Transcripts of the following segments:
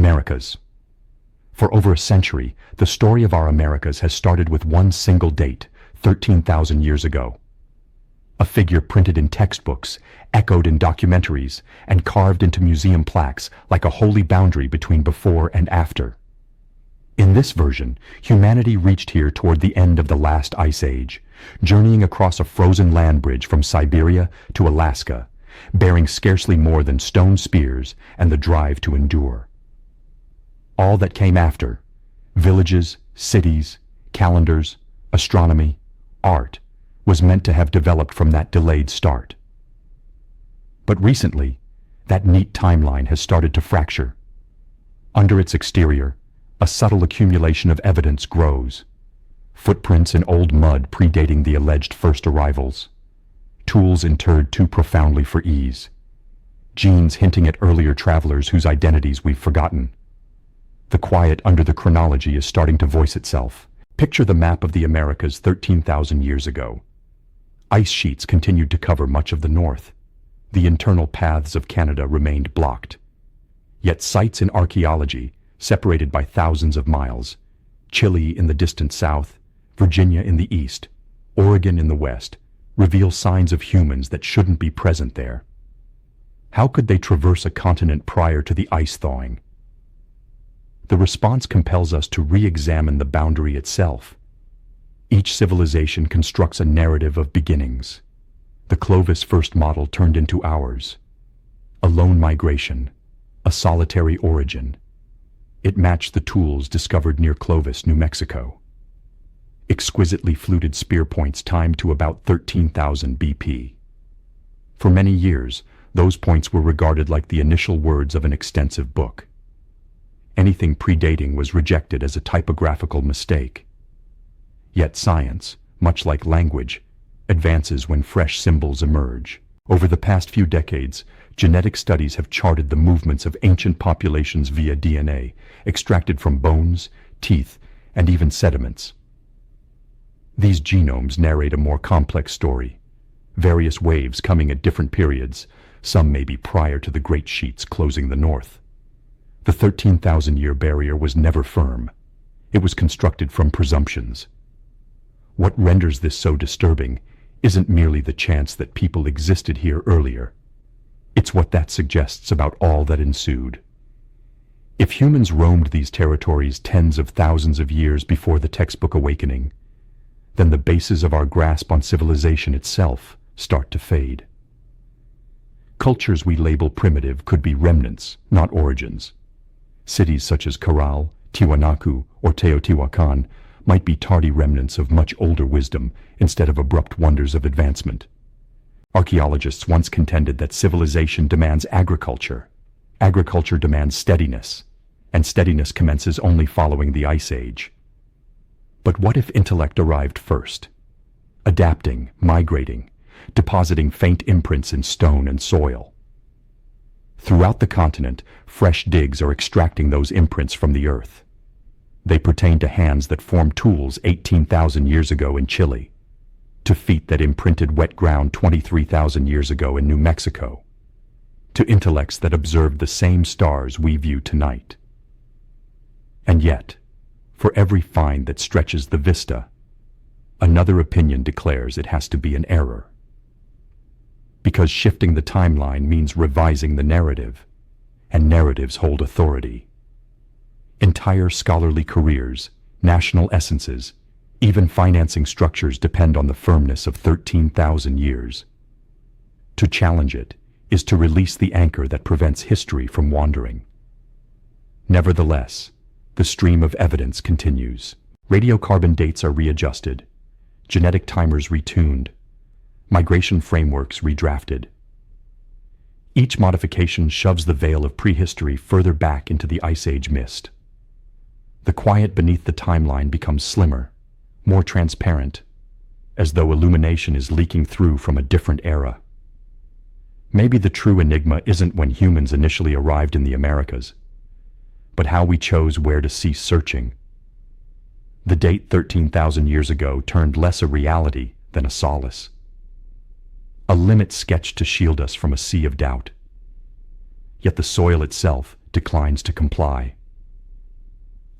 Americas. For over a century, the story of our Americas has started with one single date, 13,000 years ago. A figure printed in textbooks, echoed in documentaries, and carved into museum plaques like a holy boundary between before and after. In this version, humanity reached here toward the end of the last ice age, journeying across a frozen land bridge from Siberia to Alaska, bearing scarcely more than stone spears and the drive to endure. All that came after, villages, cities, calendars, astronomy, art, was meant to have developed from that delayed start. But recently, that neat timeline has started to fracture. Under its exterior, a subtle accumulation of evidence grows. Footprints in old mud predating the alleged first arrivals. Tools interred too profoundly for ease. Genes hinting at earlier travelers whose identities we've forgotten. The quiet under the chronology is starting to voice itself. Picture the map of the Americas 13,000 years ago. Ice sheets continued to cover much of the north. The internal paths of Canada remained blocked. Yet sites in archaeology, separated by thousands of miles, Chile in the distant south, Virginia in the east, Oregon in the west, reveal signs of humans that shouldn't be present there. How could they traverse a continent prior to the ice thawing? The response compels us to re-examine the boundary itself. Each civilization constructs a narrative of beginnings. The Clovis First model turned into ours. A lone migration, a solitary origin. It matched the tools discovered near Clovis, New Mexico. Exquisitely fluted spear points timed to about 13,000 BP. For many years, those points were regarded like the initial words of an extensive book. Anything predating was rejected as a typographical mistake. Yet science, much like language, advances when fresh symbols emerge. Over the past few decades, genetic studies have charted the movements of ancient populations via DNA, extracted from bones, teeth, and even sediments. These genomes narrate a more complex story, various waves coming at different periods, some maybe prior to the great sheets closing the north. The 13,000-year barrier was never firm. It was constructed from presumptions. What renders this so disturbing isn't merely the chance that people existed here earlier. It's what that suggests about all that ensued. If humans roamed these territories tens of thousands of years before the textbook awakening, then the bases of our grasp on civilization itself start to fade. Cultures we label primitive could be remnants, not origins. Cities such as Caral, Tiwanaku, or Teotihuacan might be tardy remnants of much older wisdom instead of abrupt wonders of advancement. Archaeologists once contended that civilization demands agriculture. Agriculture demands steadiness, and steadiness commences only following the Ice Age. But what if intellect arrived first? Adapting, migrating, depositing faint imprints in stone and soil. Throughout the continent, fresh digs are extracting those imprints from the earth. They pertain to hands that formed tools 18,000 years ago in Chile, to feet that imprinted wet ground 23,000 years ago in New Mexico, to intellects that observed the same stars we view tonight. And yet, for every find that stretches the vista, another opinion declares it has to be an error. Because shifting the timeline means revising the narrative, and narratives hold authority. Entire scholarly careers, national essences, even financing structures depend on the firmness of 13,000 years. To challenge it is to release the anchor that prevents history from wandering. Nevertheless, the stream of evidence continues. Radiocarbon dates are readjusted, genetic timers retuned, migration frameworks redrafted. Each modification shoves the veil of prehistory further back into the Ice Age mist. The quiet beneath the timeline becomes slimmer, more transparent, as though illumination is leaking through from a different era. Maybe the true enigma isn't when humans initially arrived in the Americas, but how we chose where to cease searching. The date 13,000 years ago turned less a reality than a solace. A limit sketched to shield us from a sea of doubt. Yet the soil itself, declines to comply.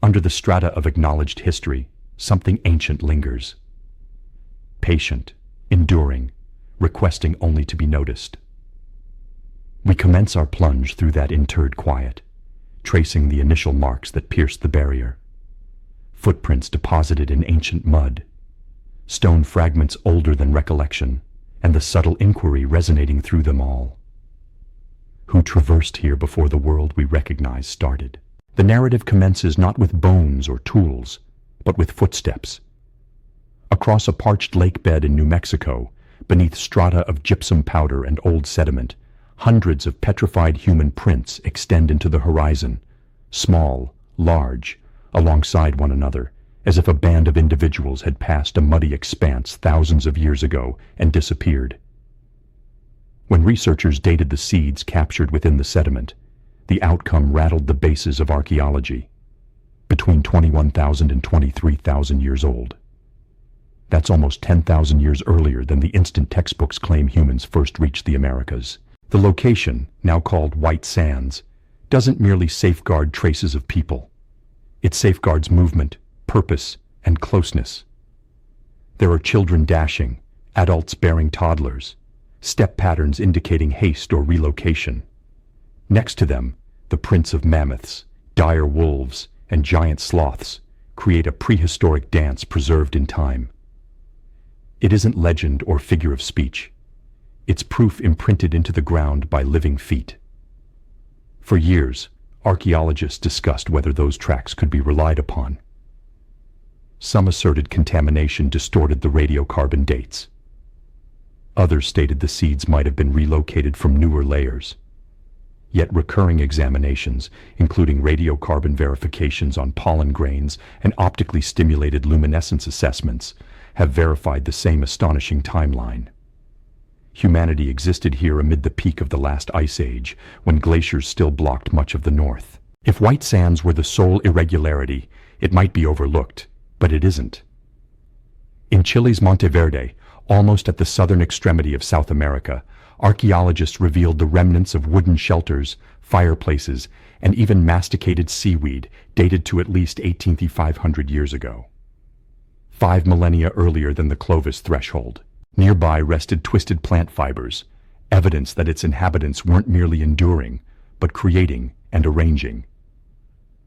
Under the strata of acknowledged history, something ancient lingers. Patient, enduring, requesting only to be noticed. We commence our plunge through that interred quiet, tracing the initial marks that pierced the barrier. Footprints deposited in ancient mud, stone fragments older than recollection, and the subtle inquiry resonating through them all. Who traversed here before the world we recognize started? The narrative commences not with bones or tools, but with footsteps. Across a parched lake bed in New Mexico, beneath strata of gypsum powder and old sediment, hundreds of petrified human prints extend into the horizon, small, large, alongside one another, as if a band of individuals had passed a muddy expanse thousands of years ago and disappeared. When researchers dated the seeds captured within the sediment, the outcome rattled the bases of archaeology, between 21,000 and 23,000 years old. That's almost 10,000 years earlier than the instant textbooks claim humans first reached the Americas. The location, now called White Sands, doesn't merely safeguard traces of people. It safeguards movement, purpose, and closeness. There are children dashing, adults bearing toddlers, step patterns indicating haste or relocation. Next to them, the prints of mammoths, dire wolves, and giant sloths create a prehistoric dance preserved in time. It isn't legend or figure of speech. It's proof imprinted into the ground by living feet. For years, archaeologists discussed whether those tracks could be relied upon. Some asserted contamination distorted the radiocarbon dates. Others stated the seeds might have been relocated from newer layers. Yet recurring examinations, including radiocarbon verifications on pollen grains and optically stimulated luminescence assessments, have verified the same astonishing timeline. Humanity existed here amid the peak of the last ice age, when glaciers still blocked much of the north. If White Sands were the sole irregularity, it might be overlooked, but it isn't. In Chile's Monte Verde, almost at the southern extremity of South America, archaeologists revealed the remnants of wooden shelters, fireplaces, and even masticated seaweed dated to at least 18,500 years ago. 5 millennia earlier than the Clovis threshold. Nearby rested twisted plant fibers, evidence that its inhabitants weren't merely enduring, but creating and arranging.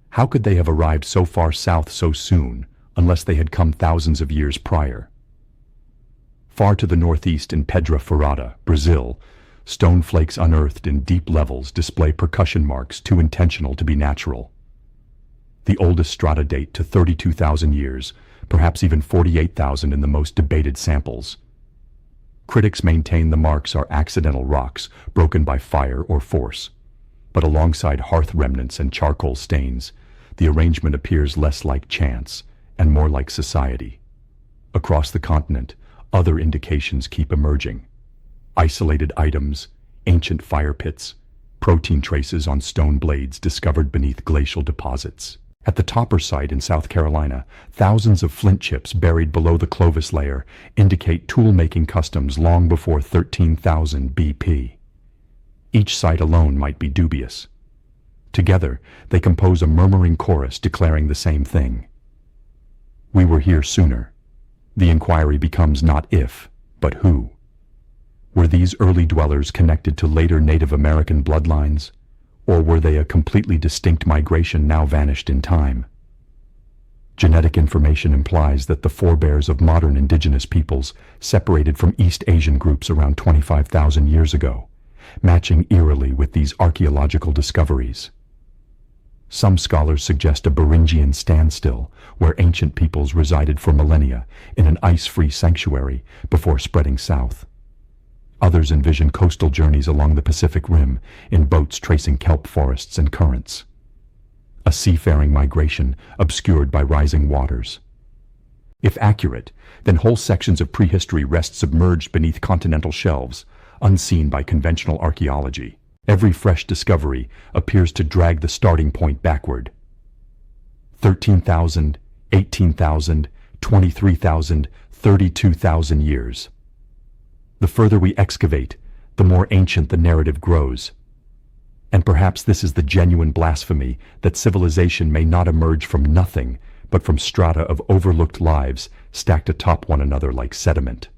How could they have arrived so far south so soon, unless they had come thousands of years prior? Far to the northeast in Pedra, Furada, Brazil, stone flakes unearthed in deep levels display percussion marks too intentional to be natural. The oldest strata date to 32,000 years, perhaps even 48,000 in the most debated samples. Critics maintain the marks are accidental rocks broken by fire or force, but alongside hearth remnants and charcoal stains, the arrangement appears less like chance and more like society. Across the continent, other indications keep emerging. Isolated items, ancient fire pits, protein traces on stone blades discovered beneath glacial deposits. At the Topper site in South Carolina, thousands of flint chips buried below the Clovis layer indicate tool-making customs long before 13,000 BP. Each site alone might be dubious. Together, they compose a murmuring chorus declaring the same thing. We were here sooner. The inquiry becomes not if, but who. Were these early dwellers connected to later Native American bloodlines? Or were they a completely distinct migration now vanished in time? Genetic information implies that the forebears of modern indigenous peoples separated from East Asian groups around 25,000 years ago, matching eerily with these archaeological discoveries. Some scholars suggest a Beringian standstill where ancient peoples resided for millennia in an ice-free sanctuary before spreading south. Others envision coastal journeys along the Pacific Rim in boats tracing kelp forests and currents. A seafaring migration obscured by rising waters. If accurate, then whole sections of prehistory rest submerged beneath continental shelves, unseen by conventional archaeology. Every fresh discovery appears to drag the starting point backward. 13,000, 18,000, 23,000, 32,000 years. The further we excavate, the more ancient the narrative grows. And perhaps this is the genuine blasphemy that civilization may not emerge from nothing, but from strata of overlooked lives stacked atop one another like sediment.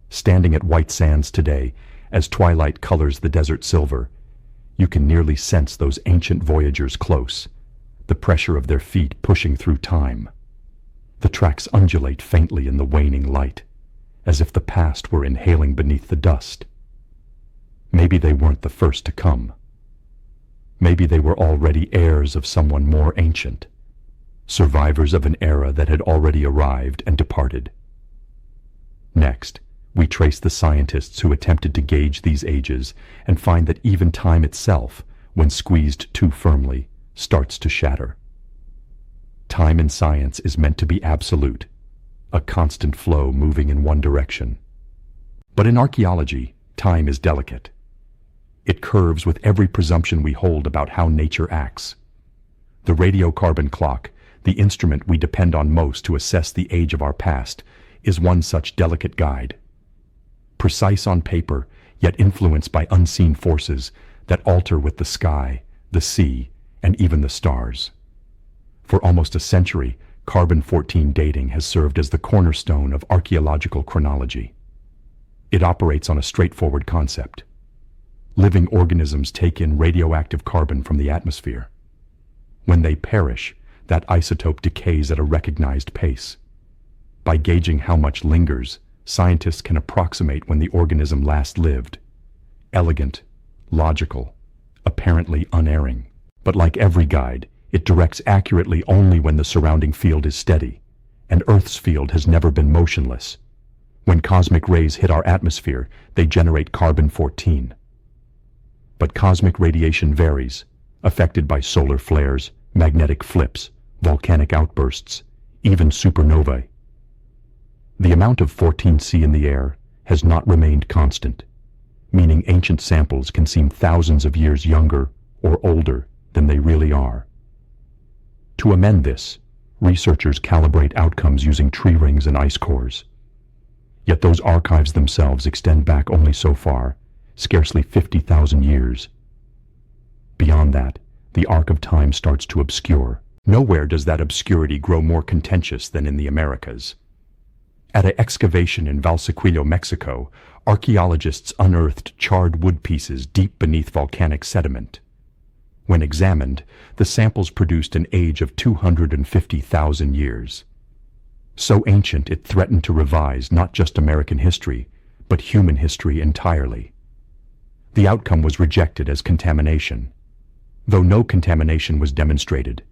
Standing at white sands today, as twilight colors the desert silver, you can nearly sense those ancient voyagers close, the pressure of their feet pushing through time. The tracks undulate faintly in the waning light, as if the past were inhaling beneath the dust. Maybe they weren't the first to come. Maybe they were already heirs of someone more ancient, survivors of an era that had already arrived and departed. Next, we trace the scientists who attempted to gauge these ages and find that even time itself, when squeezed too firmly, starts to shatter. Time in science is meant to be absolute, a constant flow moving in one direction. But in archaeology, time is delicate. It curves with every presumption we hold about how nature acts. The radiocarbon clock, the instrument we depend on most to assess the age of our past, is one such delicate guide. Precise on paper, yet influenced by unseen forces that alter with the sky, the sea, and even the stars. For almost a century, carbon-14 dating has served as the cornerstone of archaeological chronology. It operates on a straightforward concept. Living organisms take in radioactive carbon from the atmosphere. When they perish, that isotope decays at a recognized pace. By gauging how much lingers, scientists can approximate when the organism last lived. Elegant, logical, apparently unerring. But like every guide, it directs accurately only when the surrounding field is steady, and Earth's field has never been motionless. When cosmic rays hit our atmosphere, they generate carbon-14. But cosmic radiation varies, affected by solar flares, magnetic flips, volcanic outbursts, even supernovae. The amount of 14C in the air has not remained constant, meaning ancient samples can seem thousands of years younger or older than they really are. To amend this, researchers calibrate outcomes using tree rings and ice cores. Yet those archives themselves extend back only so far, scarcely 50,000 years. Beyond that, the arc of time starts to obscure. Nowhere does that obscurity grow more contentious than in the Americas. At an excavation in Valsequillo, Mexico, archaeologists unearthed charred wood pieces deep beneath volcanic sediment. When examined, the samples produced an age of 250,000 years. So ancient it threatened to revise not just American history, but human history entirely. The outcome was rejected as contamination. Though no contamination was demonstrated,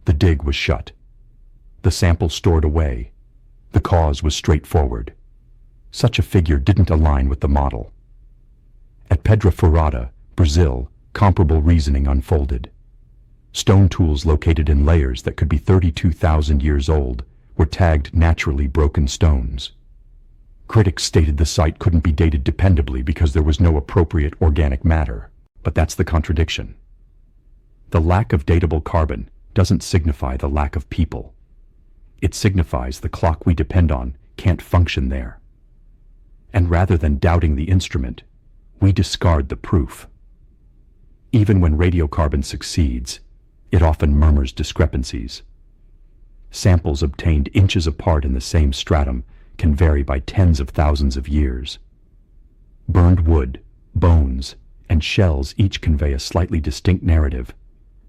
the dig was shut. The sample stored away. The cause was straightforward. Such a figure didn't align with the model. At Pedra Furada, Brazil, comparable reasoning unfolded. Stone tools located in layers that could be 32,000 years old were tagged naturally broken stones. Critics stated the site couldn't be dated dependably because there was no appropriate organic matter. But that's the contradiction. The lack of datable carbon doesn't signify the lack of people. It signifies the clock we depend on can't function there. And rather than doubting the instrument, we discard the proof. Even when radiocarbon succeeds, it often murmurs discrepancies. Samples obtained inches apart in the same stratum can vary by tens of thousands of years. Burned wood, bones, and shells each convey a slightly distinct narrative,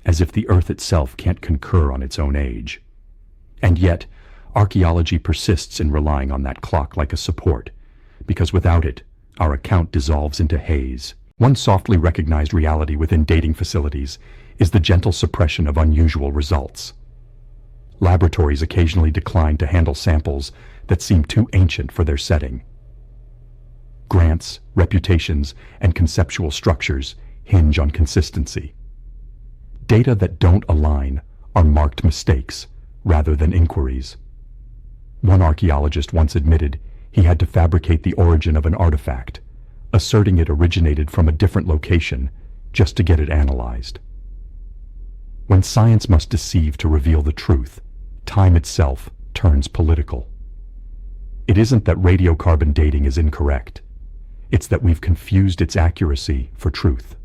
as if the Earth itself can't concur on its own age. And yet, archaeology persists in relying on that clock like a support, because without it, our account dissolves into haze. One softly recognized reality within dating facilities is the gentle suppression of unusual results. Laboratories occasionally decline to handle samples that seem too ancient for their setting. Grants, reputations, and conceptual structures hinge on consistency. Data that don't align are marked mistakes rather than inquiries. One archaeologist once admitted he had to fabricate the origin of an artifact, asserting it originated from a different location just to get it analyzed. When science must deceive to reveal the truth, time itself turns political. It isn't that radiocarbon dating is incorrect. It's that we've confused its accuracy for truth.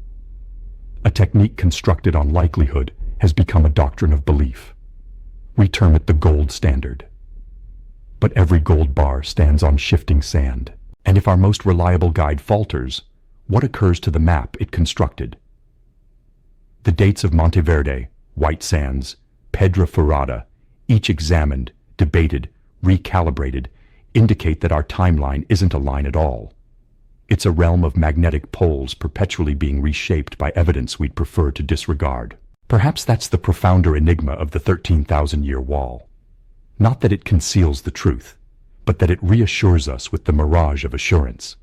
A technique constructed on likelihood has become a doctrine of belief. We term it the gold standard. But every gold bar stands on shifting sand, and if our most reliable guide falters, what occurs to the map it constructed? The dates of Monte Verde, White Sands, Pedra Furada, each examined, debated, recalibrated, indicate that our timeline isn't a line at all. It's a realm of magnetic poles perpetually being reshaped by evidence we'd prefer to disregard. Perhaps that's the profounder enigma of the 13,000-year wall. Not that it conceals the truth, but that it reassures us with the mirage of assurance.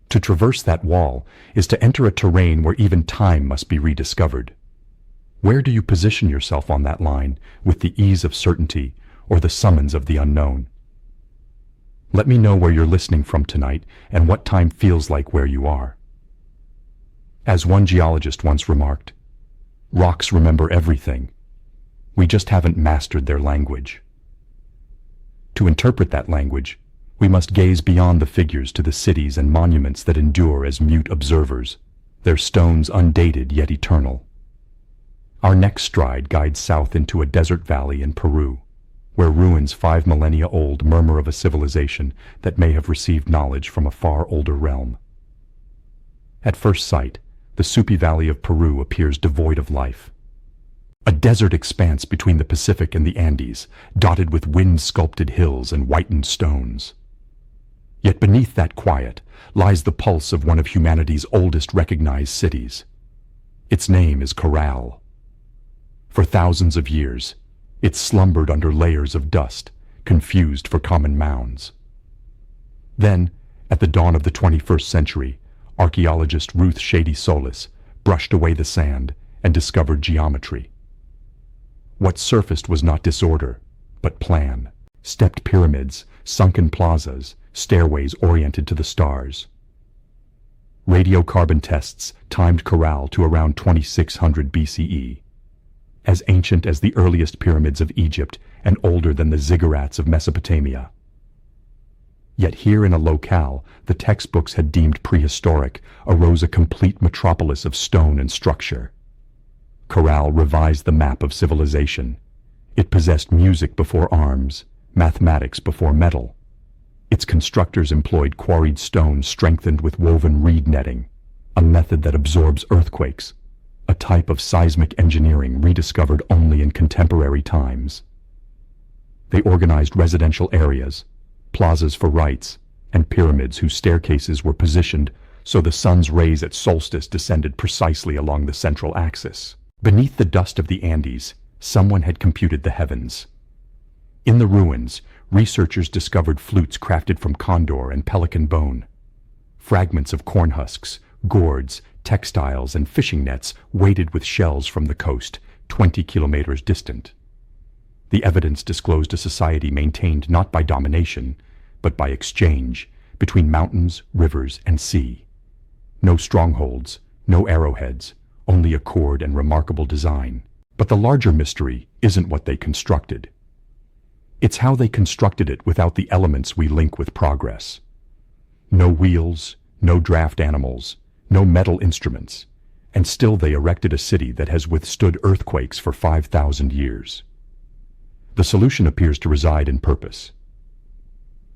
To traverse that wall is to enter a terrain where even time must be rediscovered. Where do you position yourself on that line with the ease of certainty or the summons of the unknown? Let me know where you're listening from tonight and what time feels like where you are. As one geologist once remarked, rocks remember everything. We just haven't mastered their language. To interpret that language, we must gaze beyond the figures to the cities and monuments that endure as mute observers, their stones undated yet eternal. Our next stride guides south into a desert valley in Peru, where ruins 5 millennia old murmur of a civilization that may have received knowledge from a far older realm. At first sight, the Supi Valley of Peru appears devoid of life. A desert expanse between the Pacific and the Andes, dotted with wind-sculpted hills and whitened stones. Yet beneath that quiet lies the pulse of one of humanity's oldest recognized cities. Its name is Caral. For thousands of years, it slumbered under layers of dust, confused for common mounds. Then, at the dawn of the 21st century, archaeologist Ruth Shady Solis brushed away the sand and discovered geometry. What surfaced was not disorder, but plan. Stepped pyramids, sunken plazas, stairways oriented to the stars. Radiocarbon tests timed Caral to around 2600 BCE. As ancient as the earliest pyramids of Egypt and older than the ziggurats of Mesopotamia. Yet here in a locale the textbooks had deemed prehistoric arose a complete metropolis of stone and structure. Caral revised the map of civilization. It possessed music before arms, mathematics before metal. Its constructors employed quarried stone strengthened with woven reed netting, a method that absorbs earthquakes, a type of seismic engineering rediscovered only in contemporary times. They organized residential areas, plazas for rites, and pyramids whose staircases were positioned so the sun's rays at solstice descended precisely along the central axis. Beneath the dust of the Andes, someone had computed the heavens. In the ruins, researchers discovered flutes crafted from condor and pelican bone. Fragments of corn husks, gourds, textiles, and fishing nets weighted with shells from the coast, 20 kilometers distant. The evidence disclosed a society maintained not by domination, but by exchange, between mountains, rivers, and sea. No strongholds, no arrowheads, only accord and remarkable design. But the larger mystery isn't what they constructed. It's how they constructed it without the elements we link with progress. No wheels, no draft animals, no metal instruments, and still they erected a city that has withstood earthquakes for 5,000 years. The solution appears to reside in purpose.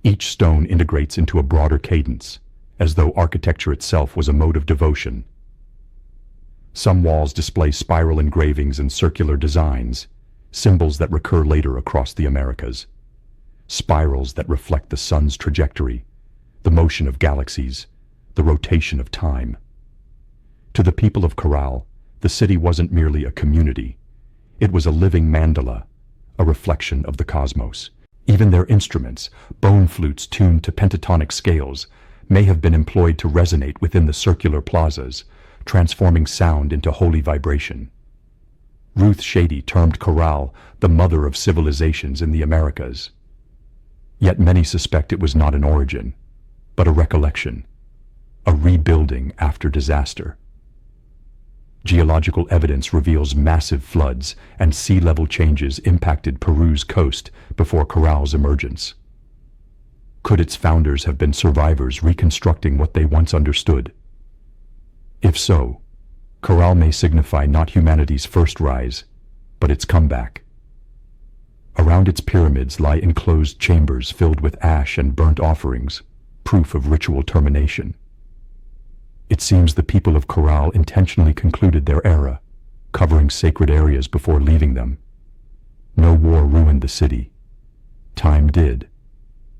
Each stone integrates into a broader cadence, as though architecture itself was a mode of devotion. Some walls display spiral engravings and circular designs, symbols that recur later across the Americas. Spirals that reflect the sun's trajectory, the motion of galaxies, the rotation of time. To the people of Caral, the city wasn't merely a community. It was a living mandala, a reflection of the cosmos. Even their instruments, bone flutes tuned to pentatonic scales, may have been employed to resonate within the circular plazas, transforming sound into holy vibration. Ruth Shady termed Caral the mother of civilizations in the Americas. Yet many suspect it was not an origin, but a recollection, a rebuilding after disaster. Geological evidence reveals massive floods and sea level changes impacted Peru's coast before Caral's emergence. Could its founders have been survivors reconstructing what they once understood? If so, Caral may signify not humanity's first rise, but its comeback. Around its pyramids lie enclosed chambers filled with ash and burnt offerings, proof of ritual termination. It seems the people of Caral intentionally concluded their era, covering sacred areas before leaving them. No war ruined the city. Time did.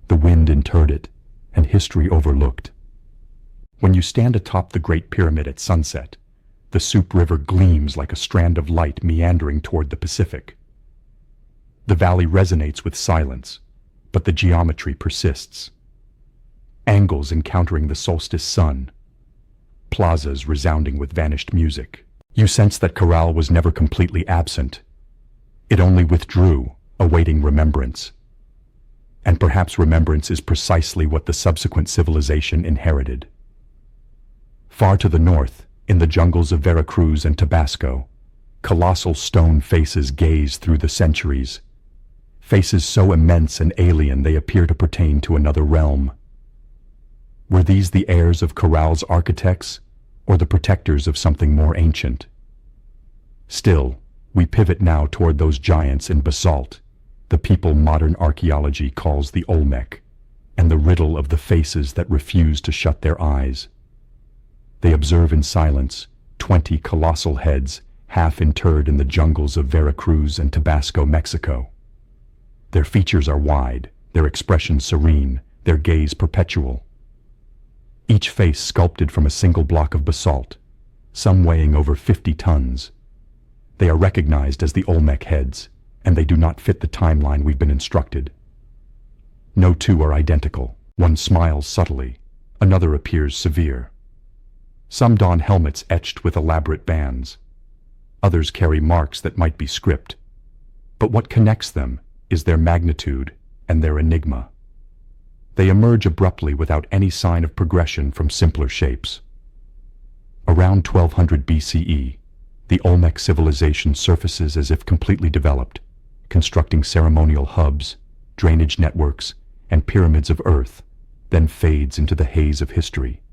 The wind interred it, and history overlooked. When you stand atop the Great Pyramid at sunset, the Soup River gleams like a strand of light meandering toward the Pacific. The valley resonates with silence, but the geometry persists. Angles encountering the solstice sun, plazas resounding with vanished music. You sense that Caral was never completely absent. It only withdrew, awaiting remembrance. And perhaps remembrance is precisely what the subsequent civilization inherited. Far to the north, in the jungles of Veracruz and Tabasco, colossal stone faces gaze through the centuries. Faces so immense and alien they appear to pertain to another realm. Were these the heirs of Caral's architects, or the protectors of something more ancient? Still, we pivot now toward those giants in basalt, the people modern archaeology calls the Olmec, and the riddle of the faces that refuse to shut their eyes. They observe in silence 20 colossal heads half interred in the jungles of Veracruz and Tabasco, Mexico. Their features are wide, their expression serene, their gaze perpetual. Each face sculpted from a single block of basalt, some weighing over 50 tons. They are recognized as the Olmec heads, and they do not fit the timeline we've been instructed. No two are identical. One smiles subtly, another appears severe. Some don helmets etched with elaborate bands. Others carry marks that might be script. But what connects them is their magnitude and their enigma. They emerge abruptly without any sign of progression from simpler shapes. Around 1200 BCE, the Olmec civilization surfaces as if completely developed, constructing ceremonial hubs, drainage networks, and pyramids of earth, then fades into the haze of history.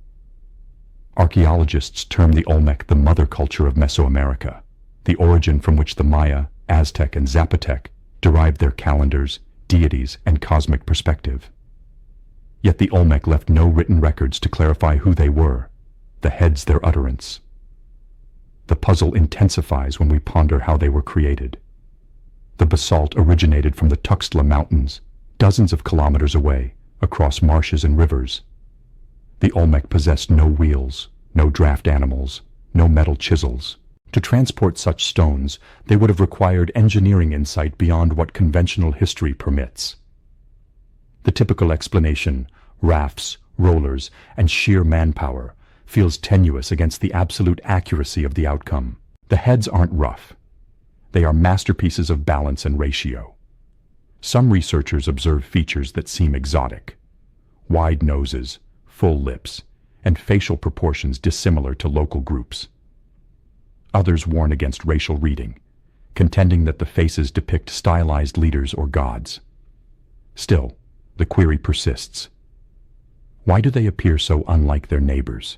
Archaeologists term the Olmec the mother culture of Mesoamerica, the origin from which the Maya, Aztec, and Zapotec derived their calendars, deities, and cosmic perspective. Yet the Olmec left no written records to clarify who they were, the heads their utterance. The puzzle intensifies when we ponder how they were created. The basalt originated from the Tuxtla Mountains, dozens of kilometers away, across marshes and rivers. The Olmec possessed no wheels, no draft animals, no metal chisels. To transport such stones, they would have required engineering insight beyond what conventional history permits. The typical explanation, rafts, rollers, and sheer manpower, feels tenuous against the absolute accuracy of the outcome. The heads aren't rough. They are masterpieces of balance and ratio. Some researchers observe features that seem exotic. Wide noses, full lips, and facial proportions dissimilar to local groups. Others warn against racial reading, contending that the faces depict stylized leaders or gods. Still, the query persists. Why do they appear so unlike their neighbors?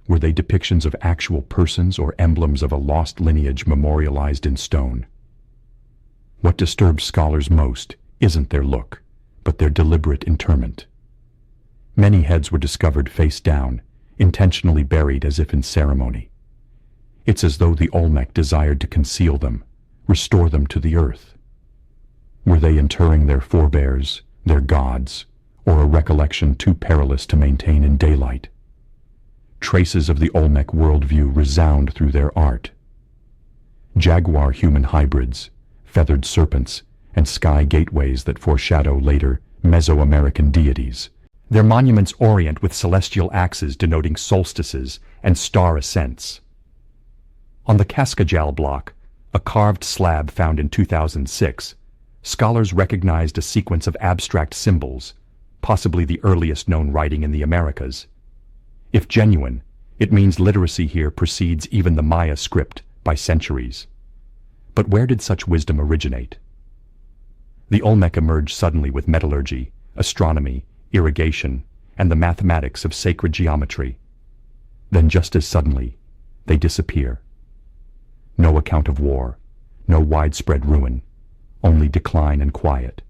Were they depictions of actual persons or emblems of a lost lineage memorialized in stone? What disturbs scholars most isn't their look, but their deliberate interment. Many heads were discovered face down, intentionally buried as if in ceremony. It's as though the Olmec desired to conceal them, restore them to the earth. Were they interring their forebears, their gods, or a recollection too perilous to maintain in daylight? Traces of the Olmec worldview resound through their art. Jaguar-human hybrids, feathered serpents, and sky gateways that foreshadow later Mesoamerican deities. Their monuments orient with celestial axes denoting solstices and star ascents. On the Cascajal block, a carved slab found in 2006, scholars recognized a sequence of abstract symbols, possibly the earliest known writing in the Americas. If genuine, it means literacy here precedes even the Maya script by centuries. But where did such wisdom originate? The Olmec emerged suddenly with metallurgy, astronomy, irrigation, and the mathematics of sacred geometry. Then just as suddenly, they disappear. No account of war, no widespread ruin, only decline and quiet.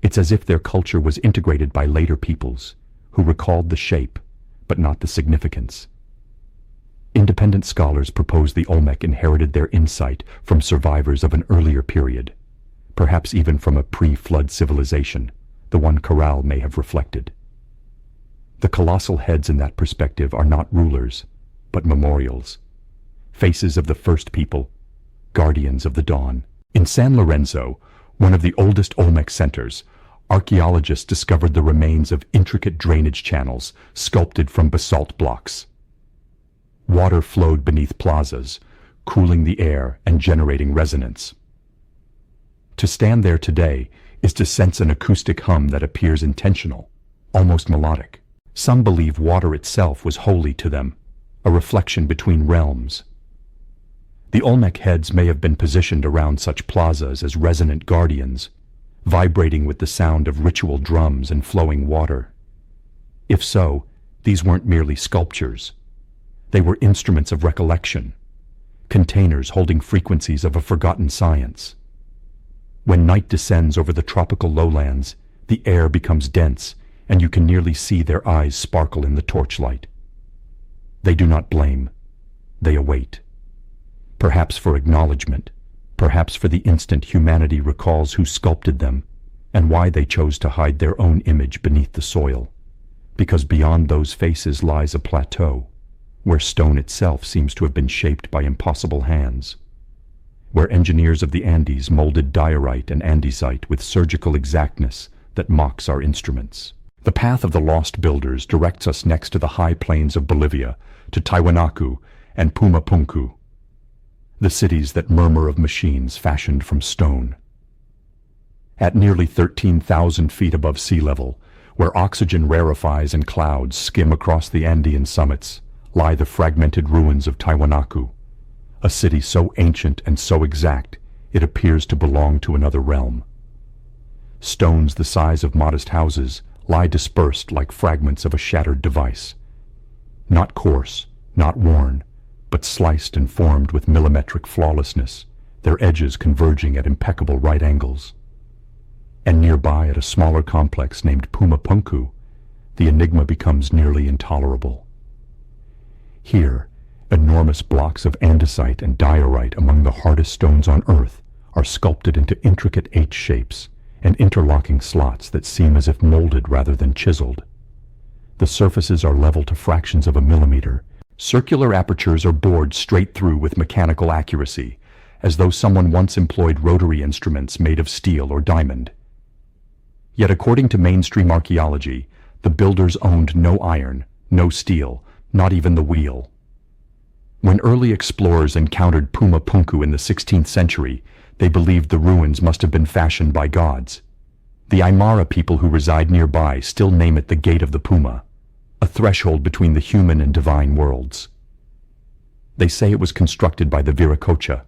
It's as if their culture was integrated by later peoples, who recalled the shape, but not the significance. Independent scholars propose the Olmec inherited their insight from survivors of an earlier period, perhaps even from a pre-flood civilization, the one Caral may have reflected. The colossal heads in that perspective are not rulers, but memorials, faces of the first people, guardians of the dawn. In San Lorenzo, one of the oldest Olmec centers, archaeologists discovered the remains of intricate drainage channels sculpted from basalt blocks. Water flowed beneath plazas, cooling the air and generating resonance. To stand there today is to sense an acoustic hum that appears intentional, almost melodic. Some believe water itself was holy to them, a reflection between realms. The Olmec heads may have been positioned around such plazas as resonant guardians, vibrating with the sound of ritual drums and flowing water. If so, these weren't merely sculptures. They were instruments of recollection, containers holding frequencies of a forgotten science. When night descends over the tropical lowlands, the air becomes dense, and you can nearly see their eyes sparkle in the torchlight. They do not blame. They await. Perhaps for acknowledgement, perhaps for the instant humanity recalls who sculpted them and why they chose to hide their own image beneath the soil. Because beyond those faces lies a plateau, where stone itself seems to have been shaped by impossible hands, where engineers of the Andes molded diorite and andesite with surgical exactness that mocks our instruments. The path of the lost builders directs us next to the high plains of Bolivia, to Tiwanaku and Puma Punku, the cities that murmur of machines fashioned from stone. At nearly 13,000 feet above sea level, where oxygen rarefies and clouds skim across the Andean summits, lie the fragmented ruins of Tiwanaku, a city so ancient and so exact it appears to belong to another realm. Stones the size of modest houses lie dispersed like fragments of a shattered device, not coarse, not worn, but sliced and formed with millimetric flawlessness, their edges converging at impeccable right angles. And nearby at a smaller complex named Puma Punku, the enigma becomes nearly intolerable. Here, enormous blocks of andesite and diorite among the hardest stones on Earth are sculpted into intricate H shapes and interlocking slots that seem as if molded rather than chiseled. The surfaces are level to fractions of a millimeter. Circular apertures are bored straight through with mechanical accuracy, as though someone once employed rotary instruments made of steel or diamond. Yet according to mainstream archaeology, the builders owned no iron, no steel, not even the wheel. When early explorers encountered Puma Punku in the 16th century, they believed the ruins must have been fashioned by gods. The Aymara people who reside nearby still name it the Gate of the Puma, a threshold between the human and divine worlds. They say it was constructed by the Viracocha,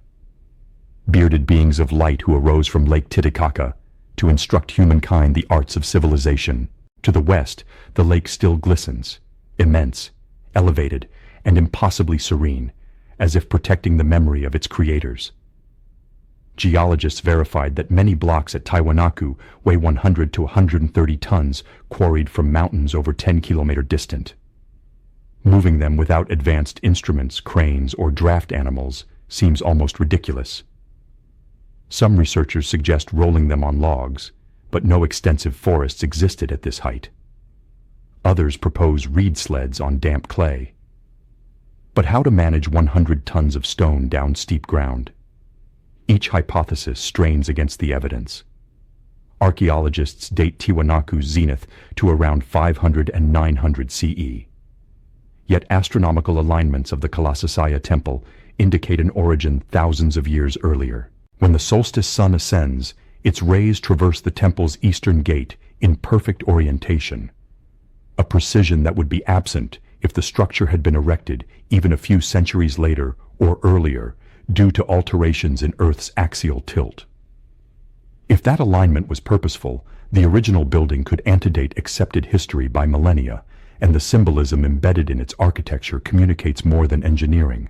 bearded beings of light who arose from Lake Titicaca to instruct humankind the arts of civilization. To the west, the lake still glistens, immense, elevated, and impossibly serene, as if protecting the memory of its creators. Geologists verified that many blocks at Tiwanaku weigh 100 to 130 tons, quarried from mountains over 10-kilometer distant. Moving them without advanced instruments, cranes, or draft animals seems almost ridiculous. Some researchers suggest rolling them on logs, but no extensive forests existed at this height. Others propose reed sleds on damp clay. But how to manage 100 tons of stone down steep ground? Each hypothesis strains against the evidence. Archaeologists date Tiwanaku's zenith to around 500 and 900 CE. Yet astronomical alignments of the Colosseum temple indicate an origin thousands of years earlier. When the solstice sun ascends, its rays traverse the temple's eastern gate in perfect orientation, a precision that would be absent if the structure had been erected even a few centuries later or earlier due to alterations in Earth's axial tilt. If that alignment was purposeful, the original building could antedate accepted history by millennia and the symbolism embedded in its architecture communicates more than engineering.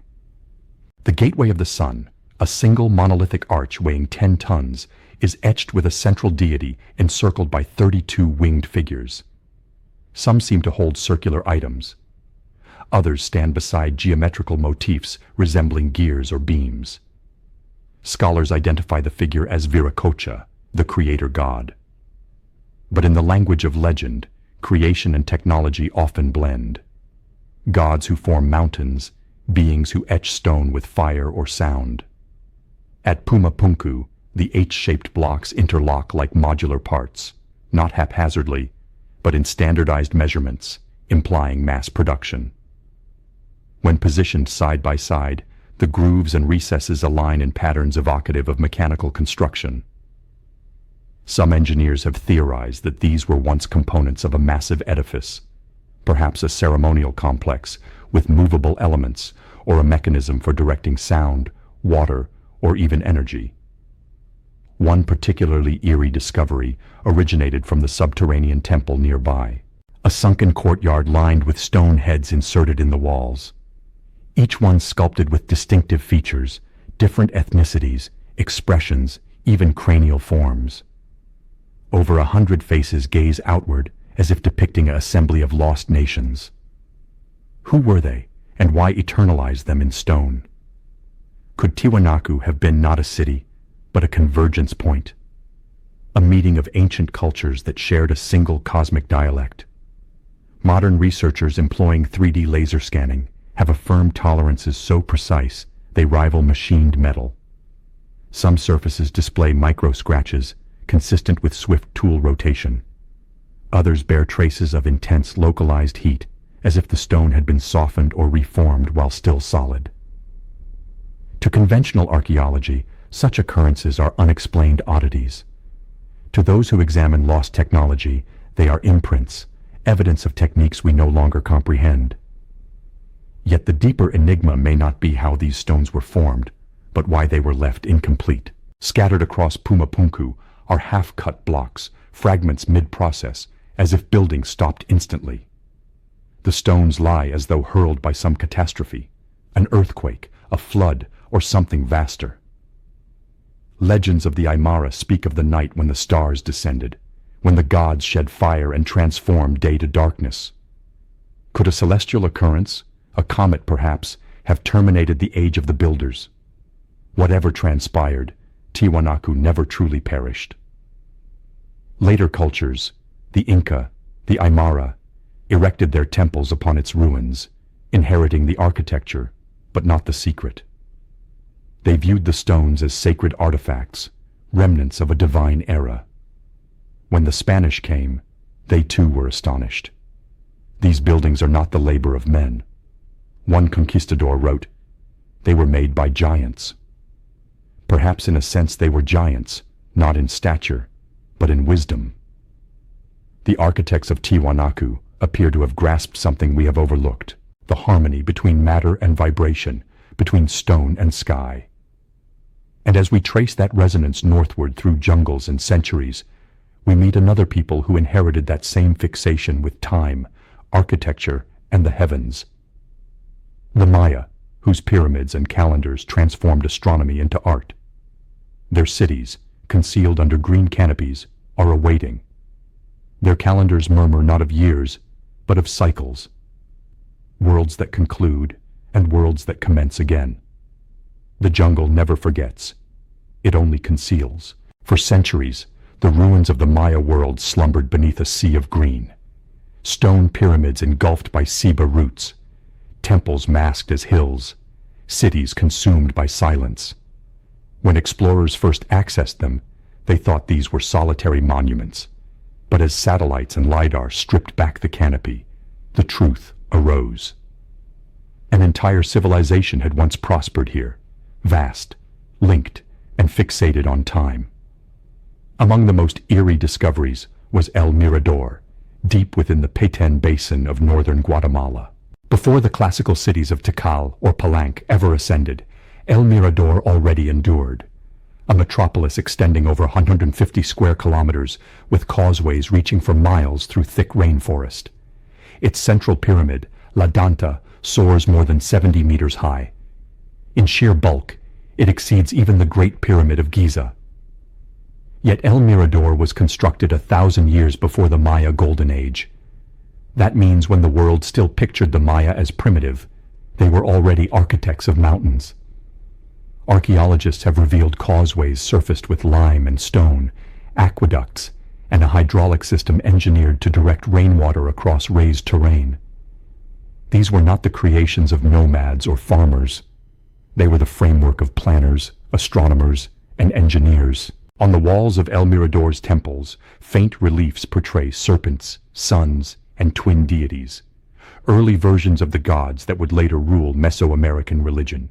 The Gateway of the Sun, a single monolithic arch weighing 10 tons, is etched with a central deity encircled by 32 winged figures. Some seem to hold circular items. Others stand beside geometrical motifs resembling gears or beams. Scholars identify the figure as Viracocha, the creator god. But in the language of legend, creation and technology often blend. Gods who form mountains, beings who etch stone with fire or sound. At Puma Punku, the H-shaped blocks interlock like modular parts, not haphazardly, but in standardized measurements, implying mass production. When positioned side by side, the grooves and recesses align in patterns evocative of mechanical construction. Some engineers have theorized that these were once components of a massive edifice, perhaps a ceremonial complex with movable elements or a mechanism for directing sound, water, or even energy. One particularly eerie discovery originated from the subterranean temple nearby, a sunken courtyard lined with stone heads inserted in the walls. Each one sculpted with distinctive features, different ethnicities, expressions, even cranial forms. Over 100 faces gaze outward as if depicting an assembly of lost nations. Who were they, and why eternalize them in stone? Could Tiwanaku have been not a city, but a convergence point? A meeting of ancient cultures that shared a single cosmic dialect? Modern researchers employing 3D laser scanning have affirmed tolerances so precise they rival machined metal. Some surfaces display micro-scratches, consistent with swift tool rotation. Others bear traces of intense localized heat, as if the stone had been softened or reformed while still solid. To conventional archaeology, such occurrences are unexplained oddities. To those who examine lost technology, they are imprints, evidence of techniques we no longer comprehend. Yet the deeper enigma may not be how these stones were formed, but why they were left incomplete. Scattered across Puma Punku are half-cut blocks, fragments mid-process, as if building stopped instantly. The stones lie as though hurled by some catastrophe, an earthquake, a flood, or something vaster. Legends of the Aymara speak of the night when the stars descended, when the gods shed fire and transformed day to darkness. Could a celestial occurrence, a comet perhaps, have terminated the age of the builders? Whatever transpired, Tiwanaku never truly perished. Later cultures, the Inca, the Aymara, erected their temples upon its ruins, inheriting the architecture, but not the secret. They viewed the stones as sacred artifacts, remnants of a divine era. When the Spanish came, they too were astonished. These buildings are not the labor of men. One conquistador wrote, "They were made by giants." Perhaps in a sense they were giants, not in stature, but in wisdom. The architects of Tiwanaku appear to have grasped something we have overlooked, the harmony between matter and vibration, between stone and sky. And as we trace that resonance northward through jungles and centuries, we meet another people who inherited that same fixation with time, architecture, and the heavens. The Maya, whose pyramids and calendars transformed astronomy into art. Their cities, concealed under green canopies, are awaiting. Their calendars murmur not of years, but of cycles. Worlds that conclude, and worlds that commence again. The jungle never forgets. It only conceals. For centuries, the ruins of the Maya world slumbered beneath a sea of green. Stone pyramids engulfed by ceiba roots, temples masked as hills, cities consumed by silence. When explorers first accessed them, they thought these were solitary monuments. But as satellites and lidar stripped back the canopy, the truth arose. An entire civilization had once prospered here, vast, linked, and fixated on time. Among the most eerie discoveries was El Mirador, deep within the Petén Basin of northern Guatemala. Before the classical cities of Tikal or Palenque ever ascended, El Mirador already endured. A metropolis extending over 150 square kilometers with causeways reaching for miles through thick rainforest. Its central pyramid, La Danta, soars more than 70 meters high. In sheer bulk, it exceeds even the Great Pyramid of Giza. Yet El Mirador was constructed 1,000 years before the Maya Golden Age. That means when the world still pictured the Maya as primitive, they were already architects of mountains. Archaeologists have revealed causeways surfaced with lime and stone, aqueducts, and a hydraulic system engineered to direct rainwater across raised terrain. These were not the creations of nomads or farmers. They were the framework of planners, astronomers, and engineers. On the walls of El Mirador's temples, faint reliefs portray serpents, suns, and twin deities, early versions of the gods that would later rule Mesoamerican religion.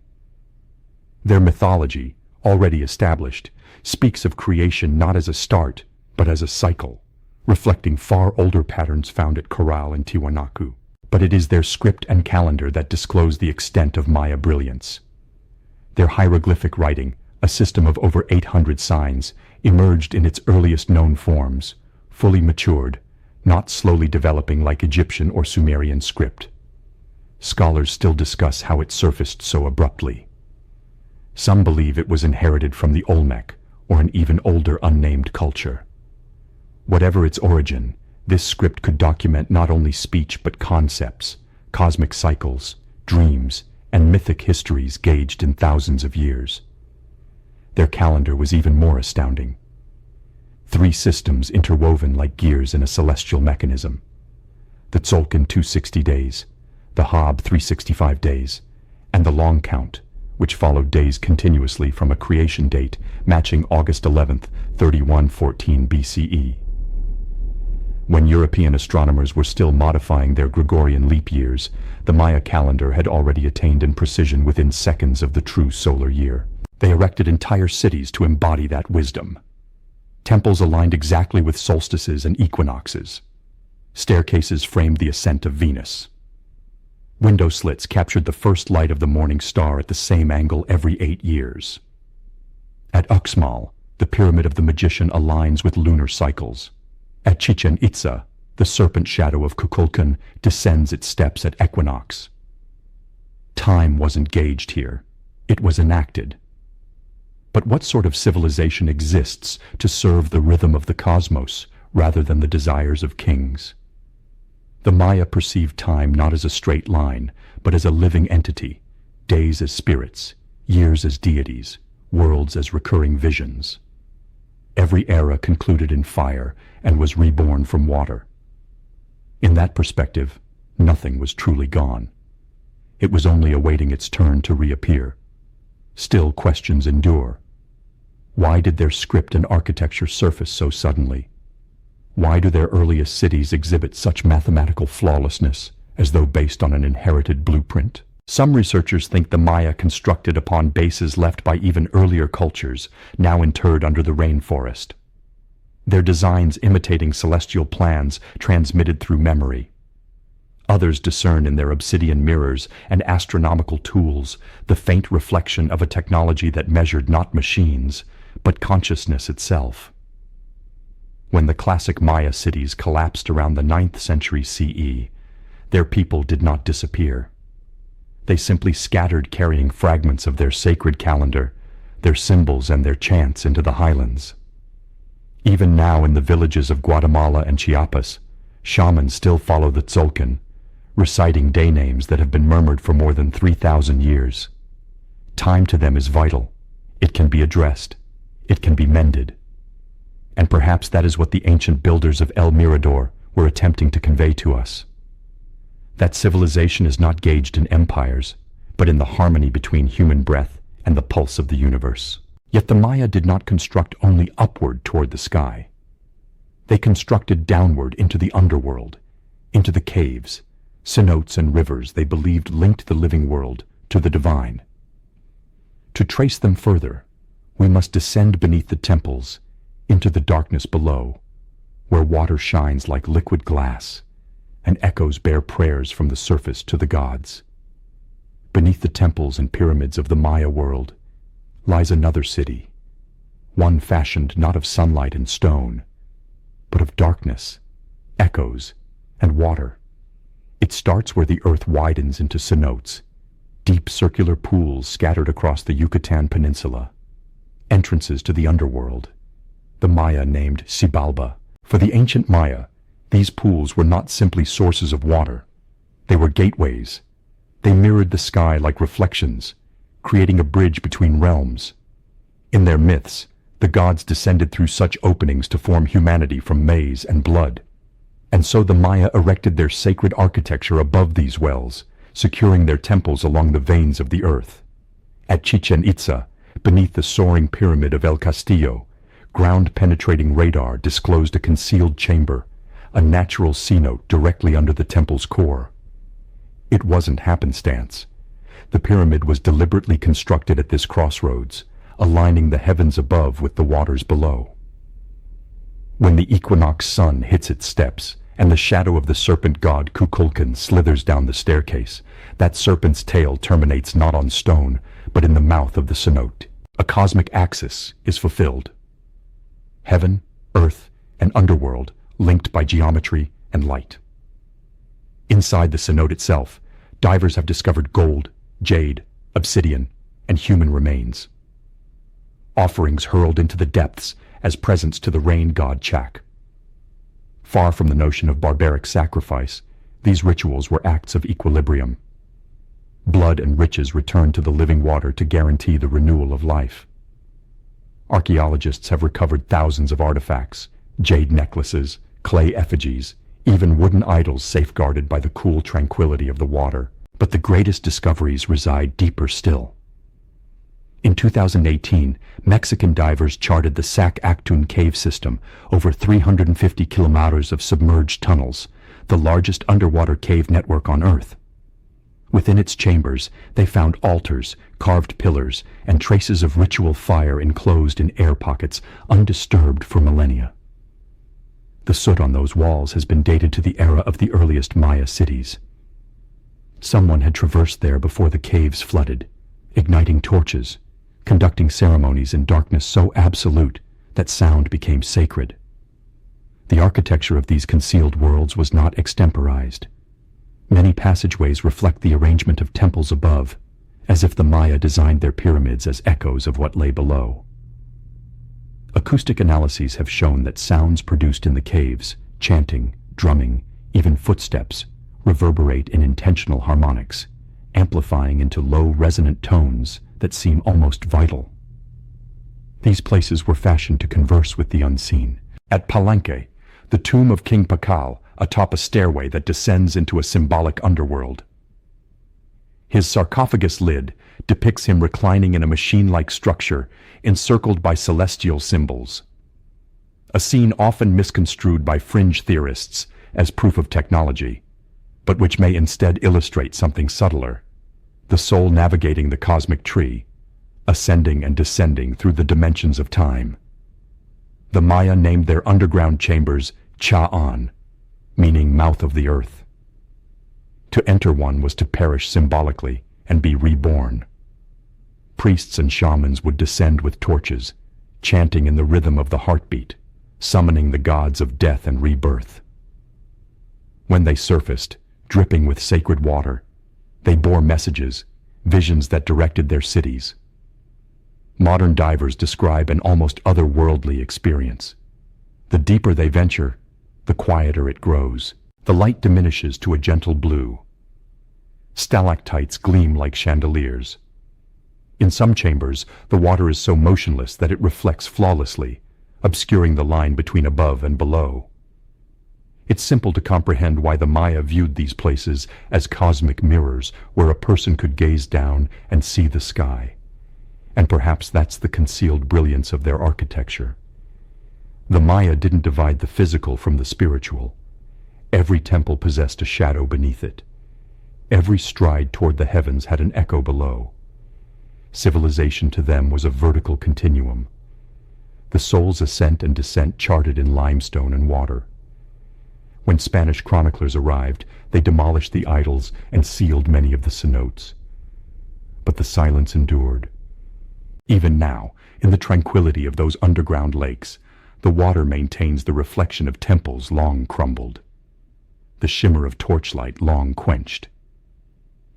Their mythology, already established, speaks of creation not as a start, but as a cycle, reflecting far older patterns found at Caral and Tiwanaku. But it is their script and calendar that disclose the extent of Maya brilliance. Their hieroglyphic writing, a system of over 800 signs, emerged in its earliest known forms, fully matured, not slowly developing like Egyptian or Sumerian script. Scholars still discuss how it surfaced so abruptly. Some believe it was inherited from the Olmec, or an even older unnamed culture. Whatever its origin, this script could document not only speech but concepts, cosmic cycles, dreams, and mythic histories gauged in thousands of years. Their calendar was even more astounding. 3 systems interwoven like gears in a celestial mechanism. The Tzolk'in 260 days, the Hab 365 days, and the long count, which followed days continuously from a creation date matching August 11th, 3114 BCE. When European astronomers were still modifying their Gregorian leap years, the Maya calendar had already attained in precision within seconds of the true solar year. They erected entire cities to embody that wisdom. Temples aligned exactly with solstices and equinoxes. Staircases framed the ascent of Venus. Window slits captured the first light of the morning star at the same angle every 8 years. At Uxmal, the pyramid of the magician aligns with lunar cycles. At Chichen Itza, the serpent shadow of Kukulkan descends its steps at equinox. Time wasn't gauged here. It was enacted. But what sort of civilization exists to serve the rhythm of the cosmos rather than the desires of kings? The Maya perceived time not as a straight line, but as a living entity, days as spirits, years as deities, worlds as recurring visions. Every era concluded in fire and was reborn from water. In that perspective, nothing was truly gone. It was only awaiting its turn to reappear. Still, questions endure. Why did their script and architecture surface so suddenly? Why do their earliest cities exhibit such mathematical flawlessness, as though based on an inherited blueprint? Some researchers think the Maya constructed upon bases left by even earlier cultures, now interred under the rainforest. Their designs imitating celestial plans transmitted through memory. Others discern in their obsidian mirrors and astronomical tools the faint reflection of a technology that measured not machines, but consciousness itself. When the classic Maya cities collapsed around the 9th century CE, their people did not disappear. They simply scattered, carrying fragments of their sacred calendar, their symbols and their chants into the highlands. Even now in the villages of Guatemala and Chiapas, shamans still follow the Tzolk'in, reciting day names that have been murmured for more than 3,000 years. Time to them is vital. It can be addressed. It can be mended. And perhaps that is what the ancient builders of El Mirador were attempting to convey to us. That civilization is not gauged in empires, but in the harmony between human breath and the pulse of the universe. Yet the Maya did not construct only upward toward the sky. They constructed downward into the underworld, into the caves, cenotes and rivers they believed linked the living world to the divine. To trace them further, we must descend beneath the temples, into the darkness below, where water shines like liquid glass, and echoes bear prayers from the surface to the gods. Beneath the temples and pyramids of the Maya world lies another city, one fashioned not of sunlight and stone, but of darkness, echoes, and water. It starts where the earth widens into cenotes, deep circular pools scattered across the Yucatan Peninsula, entrances to the underworld. The Maya named Xibalba. For the ancient Maya, these pools were not simply sources of water. They were gateways. They mirrored the sky like reflections, creating a bridge between realms. In their myths, the gods descended through such openings to form humanity from maize and blood. And so the Maya erected their sacred architecture above these wells, securing their temples along the veins of the earth. At Chichen Itza, beneath the soaring pyramid of El Castillo, ground-penetrating radar disclosed a concealed chamber, a natural cenote directly under the temple's core. It wasn't happenstance. The pyramid was deliberately constructed at this crossroads, aligning the heavens above with the waters below. When the equinox sun hits its steps, and the shadow of the serpent god Kukulkan slithers down the staircase, that serpent's tail terminates not on stone, but in the mouth of the cenote. A cosmic axis is fulfilled. Heaven, earth, and underworld linked by geometry and light. Inside the cenote itself, divers have discovered gold, jade, obsidian, and human remains. Offerings hurled into the depths as presents to the rain god Chak. Far from the notion of barbaric sacrifice, these rituals were acts of equilibrium. Blood and riches returned to the living water to guarantee the renewal of life. Archaeologists have recovered thousands of artifacts, jade necklaces, clay effigies, even wooden idols safeguarded by the cool tranquility of the water. But the greatest discoveries reside deeper still. In 2018, Mexican divers charted the Sac Actun cave system, over 350 kilometers of submerged tunnels, the largest underwater cave network on Earth. Within its chambers, they found altars, carved pillars, and traces of ritual fire enclosed in air pockets, undisturbed for millennia. The soot on those walls has been dated to the era of the earliest Maya cities. Someone had traversed there before the caves flooded, igniting torches, conducting ceremonies in darkness so absolute that sound became sacred. The architecture of these concealed worlds was not extemporized. Many passageways reflect the arrangement of temples above, as if the Maya designed their pyramids as echoes of what lay below. Acoustic analyses have shown that sounds produced in the caves, chanting, drumming, even footsteps, reverberate in intentional harmonics, amplifying into low resonant tones that seem almost vital. These places were fashioned to converse with the unseen. At Palenque, the tomb of King Pakal, atop a stairway that descends into a symbolic underworld. His sarcophagus lid depicts him reclining in a machine-like structure encircled by celestial symbols. A scene often misconstrued by fringe theorists as proof of technology, but which may instead illustrate something subtler: the soul navigating the cosmic tree, ascending and descending through the dimensions of time. The Maya named their underground chambers Cha'an, meaning mouth of the earth. To enter one was to perish symbolically and be reborn. Priests and shamans would descend with torches, chanting in the rhythm of the heartbeat, summoning the gods of death and rebirth. When they surfaced, dripping with sacred water, they bore messages, visions that directed their cities. Modern divers describe an almost otherworldly experience. The deeper they venture, the quieter it grows. The light diminishes to a gentle blue. Stalactites gleam like chandeliers. In some chambers, the water is so motionless that it reflects flawlessly, obscuring the line between above and below. It's simple to comprehend why the Maya viewed these places as cosmic mirrors where a person could gaze down and see the sky. And perhaps that's the concealed brilliance of their architecture. The Maya didn't divide the physical from the spiritual. Every temple possessed a shadow beneath it. Every stride toward the heavens had an echo below. Civilization to them was a vertical continuum. The soul's ascent and descent charted in limestone and water. When Spanish chroniclers arrived, they demolished the idols and sealed many of the cenotes. But the silence endured. Even now, in the tranquility of those underground lakes, the water maintains the reflection of temples long crumbled. the shimmer of torchlight long quenched.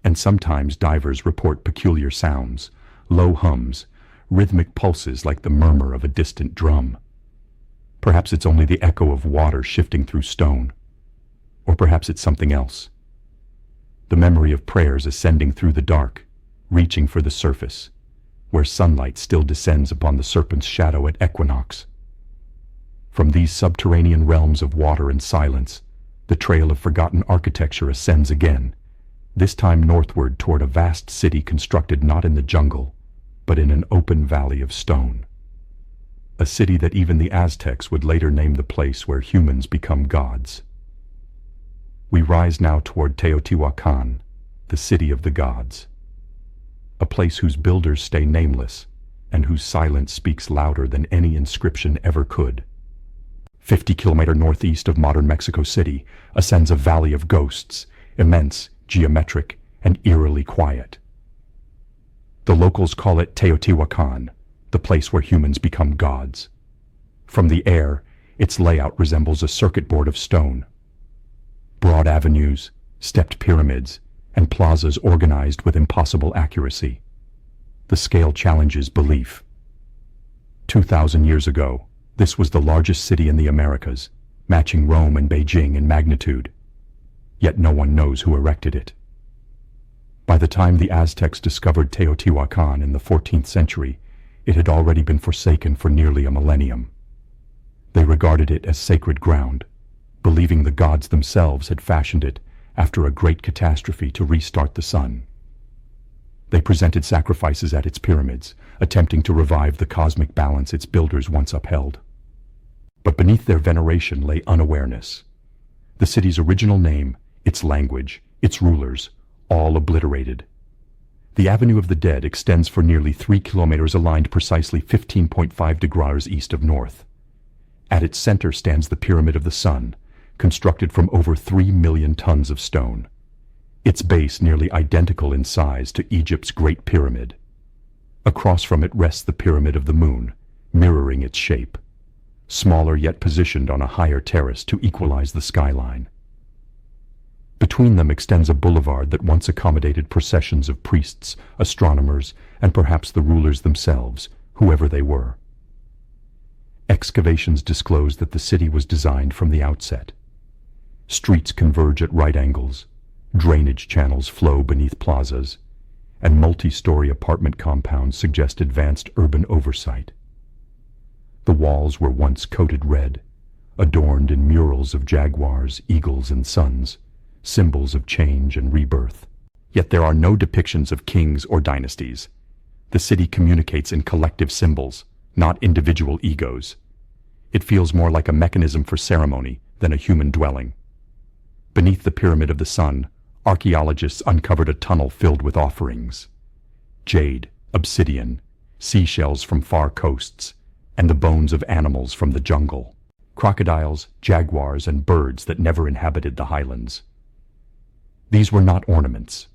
And sometimes divers report peculiar sounds, low hums, rhythmic pulses like the murmur of a distant drum. Perhaps it's only the echo of water shifting through stone. Or perhaps it's something else. The memory of prayers ascending through the dark, reaching for the surface, where sunlight still descends upon the serpent's shadow at equinox. From these subterranean realms of water and silence, the trail of forgotten architecture ascends again, this time northward toward a vast city constructed not in the jungle, but in an open valley of stone. A city that even the Aztecs would later name the place where humans become gods. We rise now toward Teotihuacan, the city of the gods. A place whose builders stay nameless, and whose silence speaks louder than any inscription ever could. 50-kilometer northeast of modern Mexico City ascends a valley of ghosts, immense, geometric, and eerily quiet. The locals call it Teotihuacan, the place where humans become gods. From the air, its layout resembles a circuit board of stone. Broad avenues, stepped pyramids, and plazas organized with impossible accuracy. The scale challenges belief. 2,000 years ago, this was the largest city in the Americas, matching Rome and Beijing in magnitude. Yet no one knows who erected it. By the time the Aztecs discovered Teotihuacan in the 14th century, it had already been forsaken for nearly a millennium. They regarded it as sacred ground, believing the gods themselves had fashioned it after a great catastrophe to restart the sun. They presented sacrifices at its pyramids, attempting to revive the cosmic balance its builders once upheld. But beneath their veneration lay unawareness. The city's original name, its language, its rulers, all obliterated. The Avenue of the Dead extends for nearly 3 kilometers aligned precisely 15.5 degrees east of north. At its center stands the Pyramid of the Sun, constructed from over 3 million tons of stone. Its base nearly identical in size to Egypt's Great Pyramid. Across from it rests the Pyramid of the Moon, mirroring its shape. Smaller yet positioned on a higher terrace to equalize the skyline. Between them extends a boulevard that once accommodated processions of priests, astronomers, and perhaps the rulers themselves, whoever they were. Excavations disclose that the city was designed from the outset. Streets converge at right angles, drainage channels flow beneath plazas, and multi-story apartment compounds suggest advanced urban oversight. The walls were once coated red, adorned in murals of jaguars, eagles, and suns, symbols of change and rebirth. Yet there are no depictions of kings or dynasties. The city communicates in collective symbols, not individual egos. It feels more like a mechanism for ceremony than a human dwelling. Beneath the Pyramid of the Sun, archaeologists uncovered a tunnel filled with offerings. Jade, obsidian, seashells from far coasts, and the bones of animals from the jungle. Crocodiles, jaguars, and birds that never inhabited the highlands. These were not ornaments.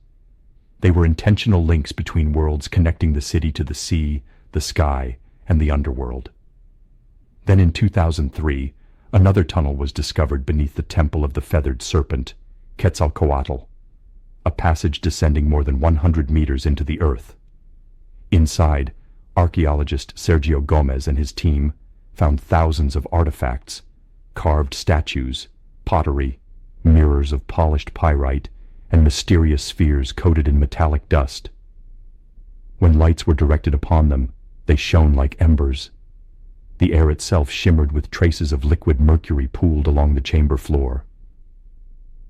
They were intentional links between worlds connecting the city to the sea, the sky, and the underworld. Then in 2003, another tunnel was discovered beneath the Temple of the Feathered Serpent, Quetzalcoatl, a passage descending more than 100 meters into the earth. Inside, archaeologist Sergio Gomez and his team found thousands of artifacts, carved statues, pottery, mirrors of polished pyrite, and mysterious spheres coated in metallic dust. When lights were directed upon them, they shone like embers. The air itself shimmered with traces of liquid mercury pooled along the chamber floor.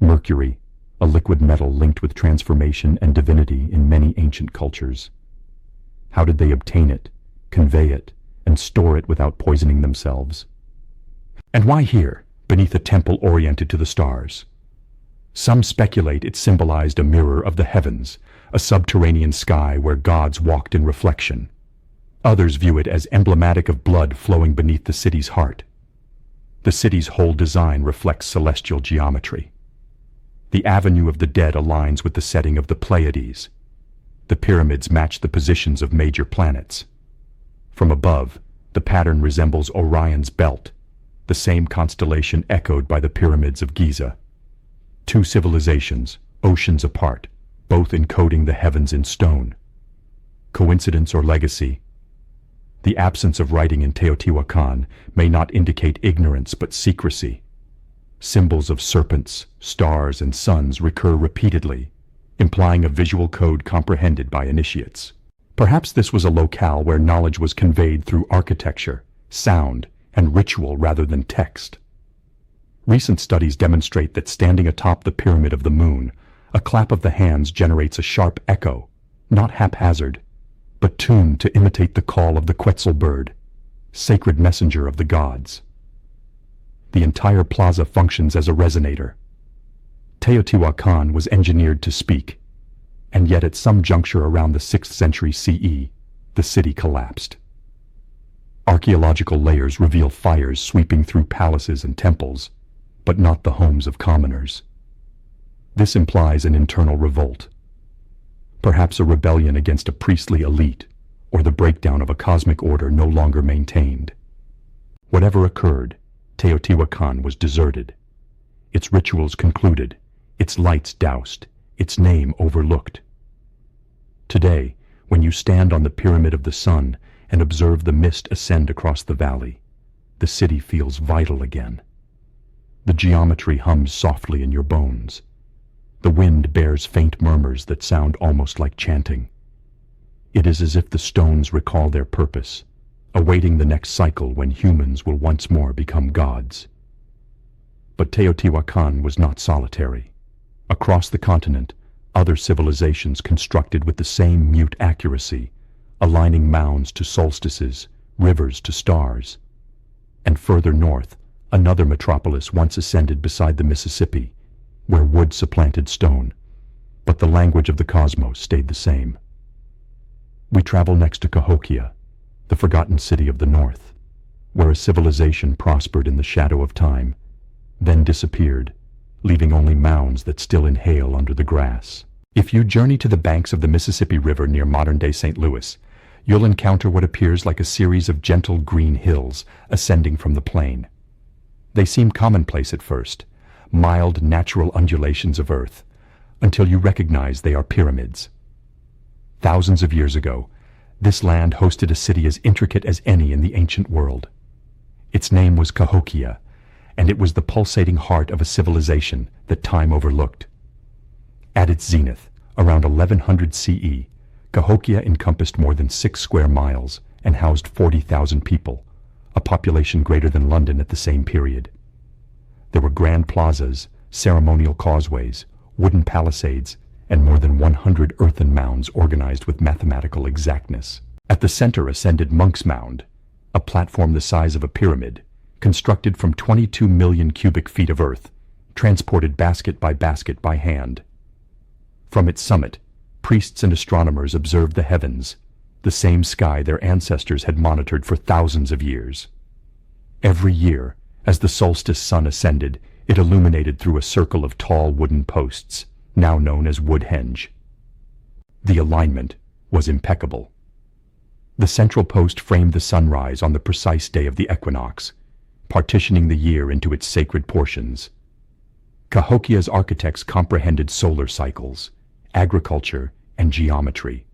Mercury, a liquid metal linked with transformation and divinity in many ancient cultures. How did they obtain it, convey it, and store it without poisoning themselves? And why here, beneath a temple oriented to the stars? Some speculate it symbolized a mirror of the heavens, a subterranean sky where gods walked in reflection. Others view it as emblematic of blood flowing beneath the city's heart. The city's whole design reflects celestial geometry. The Avenue of the Dead aligns with the setting of the Pleiades. The pyramids match the positions of major planets. From above, the pattern resembles Orion's belt, the same constellation echoed by the pyramids of Giza. Two civilizations, oceans apart, both encoding the heavens in stone. Coincidence or legacy? The absence of writing in Teotihuacan may not indicate ignorance but secrecy. Symbols of serpents, stars, and suns recur repeatedly, implying a visual code comprehended by initiates. Perhaps this was a locale where knowledge was conveyed through architecture, sound, and ritual rather than text. Recent studies demonstrate that standing atop the Pyramid of the Moon, a clap of the hands generates a sharp echo, not haphazard, but tuned to imitate the call of the Quetzal bird, sacred messenger of the gods. The entire plaza functions as a resonator. Teotihuacan was engineered to speak, and yet at some juncture around the 6th century CE, the city collapsed. Archaeological layers reveal fires sweeping through palaces and temples, but not the homes of commoners. This implies an internal revolt, perhaps a rebellion against a priestly elite, or the breakdown of a cosmic order no longer maintained. Whatever occurred, Teotihuacan was deserted, its rituals concluded, its lights doused, its name overlooked. Today, when you stand on the Pyramid of the Sun and observe the mist ascend across the valley, the city feels vital again. The geometry hums softly in your bones. The wind bears faint murmurs that sound almost like chanting. It is as if the stones recall their purpose, awaiting the next cycle when humans will once more become gods. But Teotihuacan was not solitary. Across the continent, other civilizations constructed with the same mute accuracy, aligning mounds to solstices, rivers to stars. And further north, another metropolis once ascended beside the Mississippi, where wood supplanted stone, but the language of the cosmos stayed the same. We travel next to Cahokia, the forgotten city of the north, where a civilization prospered in the shadow of time, then disappeared, leaving only mounds that still inhale under the grass. If you journey to the banks of the Mississippi River near modern-day St. Louis, you'll encounter what appears like a series of gentle green hills ascending from the plain. They seem commonplace at first, mild natural undulations of earth, until you recognize they are pyramids. Thousands of years ago, this land hosted a city as intricate as any in the ancient world. Its name was Cahokia, and it was the pulsating heart of a civilization that time overlooked. At its zenith, around 1100 CE, Cahokia encompassed more than 6 square miles and housed 40,000 people, a population greater than London at the same period. There were grand plazas, ceremonial causeways, wooden palisades, and more than 100 earthen mounds organized with mathematical exactness. At the center ascended Monk's Mound, a platform the size of a pyramid, constructed from 22 million cubic feet of earth, transported basket by hand. From its summit, priests and astronomers observed the heavens, the same sky their ancestors had monitored for thousands of years. Every year, as the solstice sun ascended, it illuminated through a circle of tall wooden posts, now known as woodhenge. The alignment was impeccable. The central post framed the sunrise on the precise day of the equinox, partitioning the year into its sacred portions. Cahokia's architects comprehended solar cycles, agriculture, and geometry.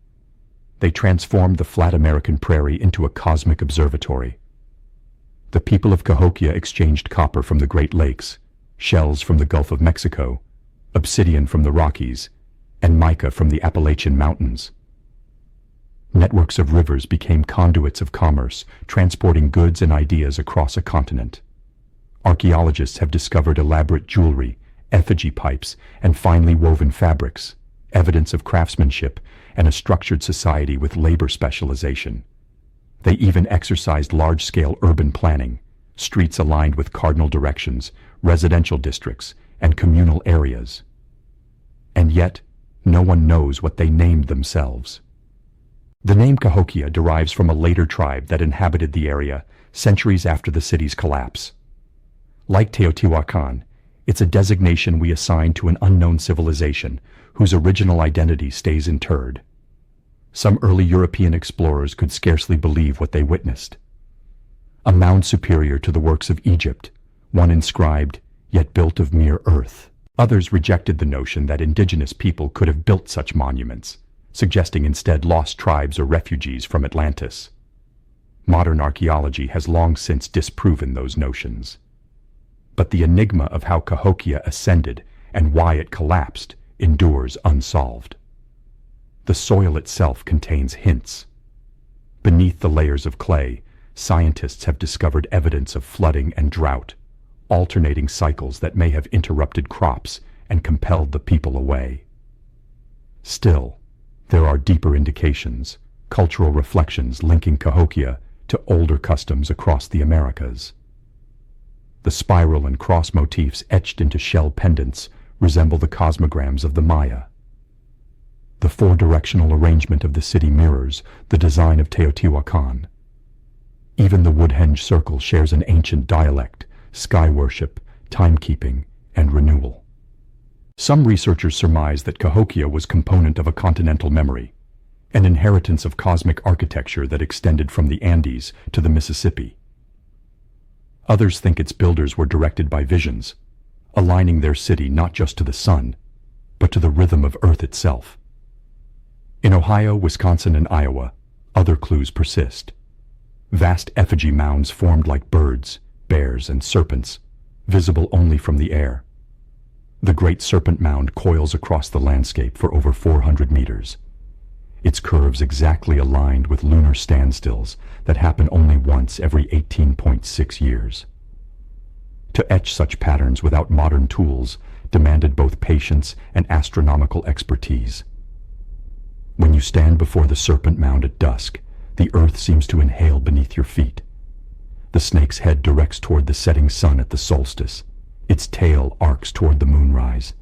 They transformed the flat American prairie into a cosmic observatory. The people of Cahokia exchanged copper from the Great Lakes, shells from the Gulf of Mexico, obsidian from the Rockies, and mica from the Appalachian Mountains. Networks of rivers became conduits of commerce, transporting goods and ideas across a continent. Archaeologists have discovered elaborate jewelry, effigy pipes, and finely woven fabrics, evidence of craftsmanship and a structured society with labor specialization. They even exercised large-scale urban planning, streets aligned with cardinal directions, residential districts, and communal areas. And yet, no one knows what they named themselves. The name Cahokia derives from a later tribe that inhabited the area centuries after the city's collapse. Like Teotihuacan, it's a designation we assign to an unknown civilization whose original identity stays interred. Some early European explorers could scarcely believe what they witnessed. A mound superior to the works of Egypt, one inscribed, yet built of mere earth. Others rejected the notion that indigenous people could have built such monuments, suggesting instead lost tribes or refugees from Atlantis. Modern archaeology has long since disproven those notions. But the enigma of how Cahokia ascended and why it collapsed endures unsolved. The soil itself contains hints. Beneath the layers of clay, scientists have discovered evidence of flooding and drought, alternating cycles that may have interrupted crops and compelled the people away. Still, there are deeper indications, cultural reflections linking Cahokia to older customs across the Americas. The spiral and cross motifs etched into shell pendants resemble the cosmograms of the Maya. The four-directional arrangement of the city mirrors the design of Teotihuacan. Even the Woodhenge circle shares an ancient dialect, sky worship, timekeeping, and renewal. Some researchers surmise that Cahokia was component of a continental memory, an inheritance of cosmic architecture that extended from the Andes to the Mississippi. Others think its builders were directed by visions, aligning their city not just to the sun, but to the rhythm of Earth itself. In Ohio, Wisconsin, and Iowa, other clues persist. Vast effigy mounds formed like birds, bears, and serpents, visible only from the air. The Great Serpent Mound coils across the landscape for over 400 meters. Its curves exactly aligned with lunar standstills that happen only once every 18.6 years. To etch such patterns without modern tools demanded both patience and astronomical expertise. When you stand before the Serpent Mound at dusk, the earth seems to inhale beneath your feet. The snake's head directs toward the setting sun at the solstice. Its tail arcs toward the moonrise.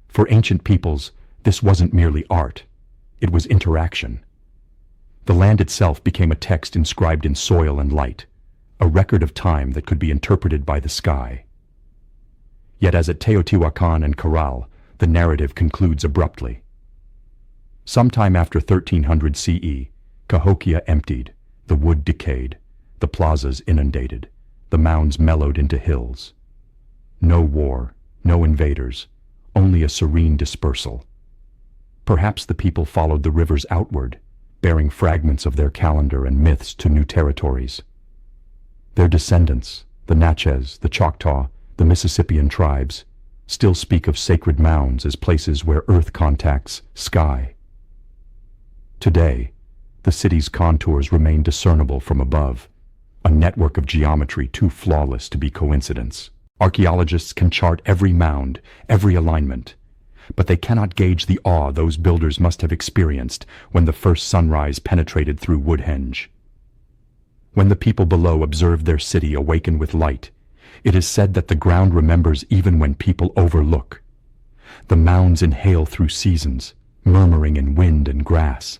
For ancient peoples, this wasn't merely art. It was interaction. The land itself became a text inscribed in soil and light, a record of time that could be interpreted by the sky. Yet as at Teotihuacan and Caral, the narrative concludes abruptly. Sometime after 1300 CE, Cahokia emptied, the wood decayed, the plazas inundated, the mounds mellowed into hills. No war, no invaders, only a serene dispersal. Perhaps the people followed the rivers outward, bearing fragments of their calendar and myths to new territories. Their descendants, the Natchez, the Choctaw, the Mississippian tribes, still speak of sacred mounds as places where earth contacts sky. Today, the city's contours remain discernible from above, a network of geometry too flawless to be coincidence. Archaeologists can chart every mound, every alignment, but they cannot gauge the awe those builders must have experienced when the first sunrise penetrated through Woodhenge. When the people below observe their city awaken with light, it is said that the ground remembers even when people overlook. The mounds inhale through seasons, murmuring in wind and grass.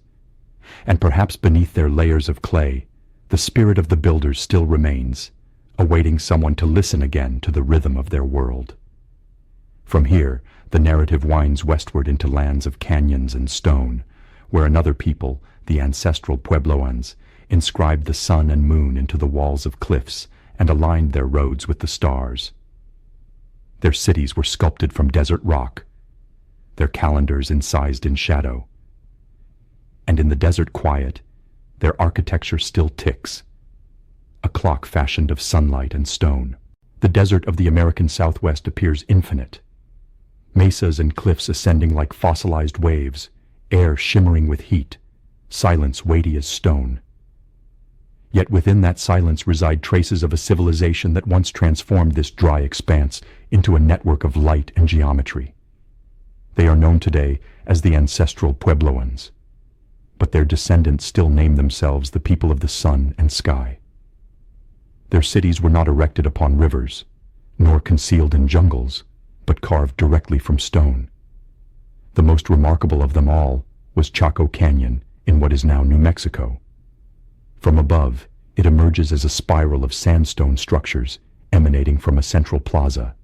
And perhaps beneath their layers of clay, the spirit of the builders still remains, awaiting someone to listen again to the rhythm of their world. From here, the narrative winds westward into lands of canyons and stone, where another people, the ancestral Puebloans, inscribed the sun and moon into the walls of cliffs and aligned their roads with the stars. Their cities were sculpted from desert rock, their calendars incised in shadow. And in the desert quiet, their architecture still ticks, a clock fashioned of sunlight and stone. The desert of the American Southwest appears infinite. Mesas and cliffs ascending like fossilized waves, air shimmering with heat, silence weighty as stone. Yet within that silence reside traces of a civilization that once transformed this dry expanse into a network of light and geometry. They are known today as the ancestral Puebloans, but their descendants still name themselves the people of the sun and sky. Their cities were not erected upon rivers, nor concealed in jungles, but carved directly from stone. The most remarkable of them all was Chaco Canyon in what is now New Mexico. From above, it emerges as a spiral of sandstone structures emanating from a central plaza.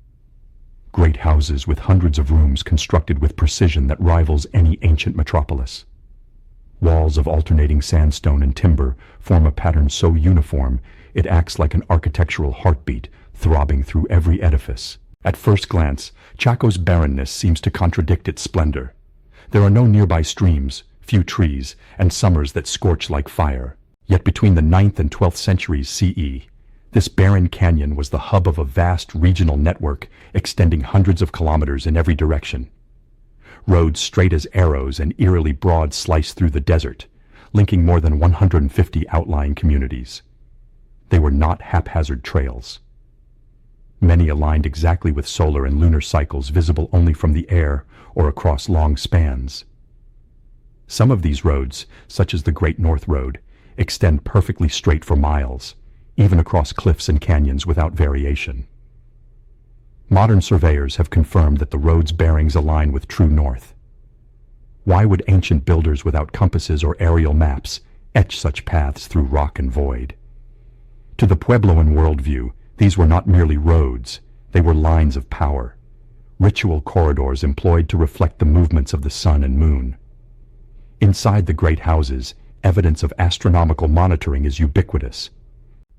Great houses with hundreds of rooms constructed with precision that rivals any ancient metropolis. Walls of alternating sandstone and timber form a pattern so uniform it acts like an architectural heartbeat throbbing through every edifice. At first glance, Chaco's barrenness seems to contradict its splendor. There are no nearby streams, few trees, and summers that scorch like fire. Yet between the 9th and 12th centuries CE, this barren canyon was the hub of a vast regional network extending hundreds of kilometers in every direction. Roads straight as arrows and eerily broad sliced through the desert, linking more than 150 outlying communities. They were not haphazard trails. Many aligned exactly with solar and lunar cycles visible only from the air or across long spans. Some of these roads, such as the Great North Road, extend perfectly straight for miles, even across cliffs and canyons without variation. Modern surveyors have confirmed that the road's bearings align with true north. Why would ancient builders without compasses or aerial maps etch such paths through rock and void? To the Puebloan worldview, these were not merely roads, they were lines of power, ritual corridors employed to reflect the movements of the sun and moon. Inside the great houses, evidence of astronomical monitoring is ubiquitous.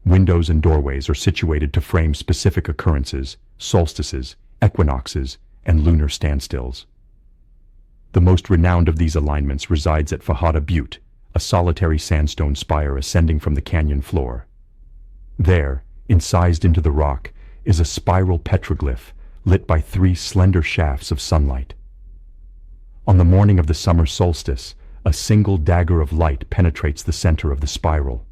Windows and doorways are situated to frame specific occurrences, solstices, equinoxes, and lunar standstills. The most renowned of these alignments resides at Furada Butte, a solitary sandstone spire ascending from the canyon floor. There, incised into the rock, is a spiral petroglyph lit by 3 slender shafts of sunlight. On the morning of the summer solstice, a single dagger of light penetrates the center of the spiral.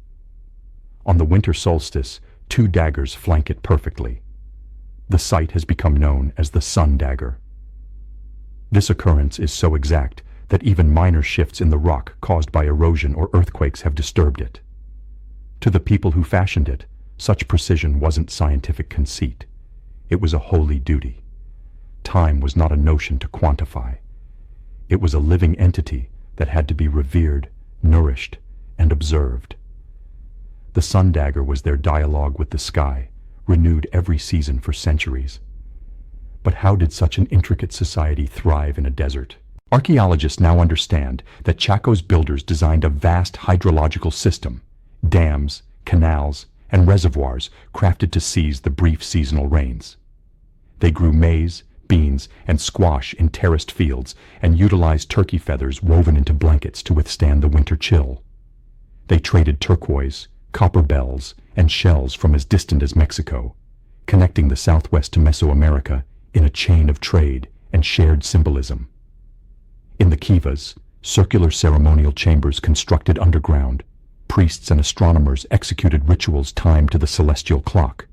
On the winter solstice, 2 daggers flank it perfectly. The site has become known as the sun dagger. This occurrence is so exact that even minor shifts in the rock caused by erosion or earthquakes have disturbed it. To the people who fashioned it, such precision wasn't scientific conceit. It was a holy duty. Time was not a notion to quantify. It was a living entity that had to be revered, nourished, and observed. The sun dagger was their dialogue with the sky, renewed every season for centuries. But how did such an intricate society thrive in a desert? Archaeologists now understand that Chaco's builders designed a vast hydrological system, dams, canals, and reservoirs crafted to seize the brief seasonal rains. They grew maize, beans, and squash in terraced fields and utilized turkey feathers woven into blankets to withstand the winter chill. They traded turquoise, copper bells, and shells from as distant as Mexico, connecting the Southwest to Mesoamerica in a chain of trade and shared symbolism. In the kivas, circular ceremonial chambers constructed underground, priests and astronomers executed rituals timed to the celestial clock.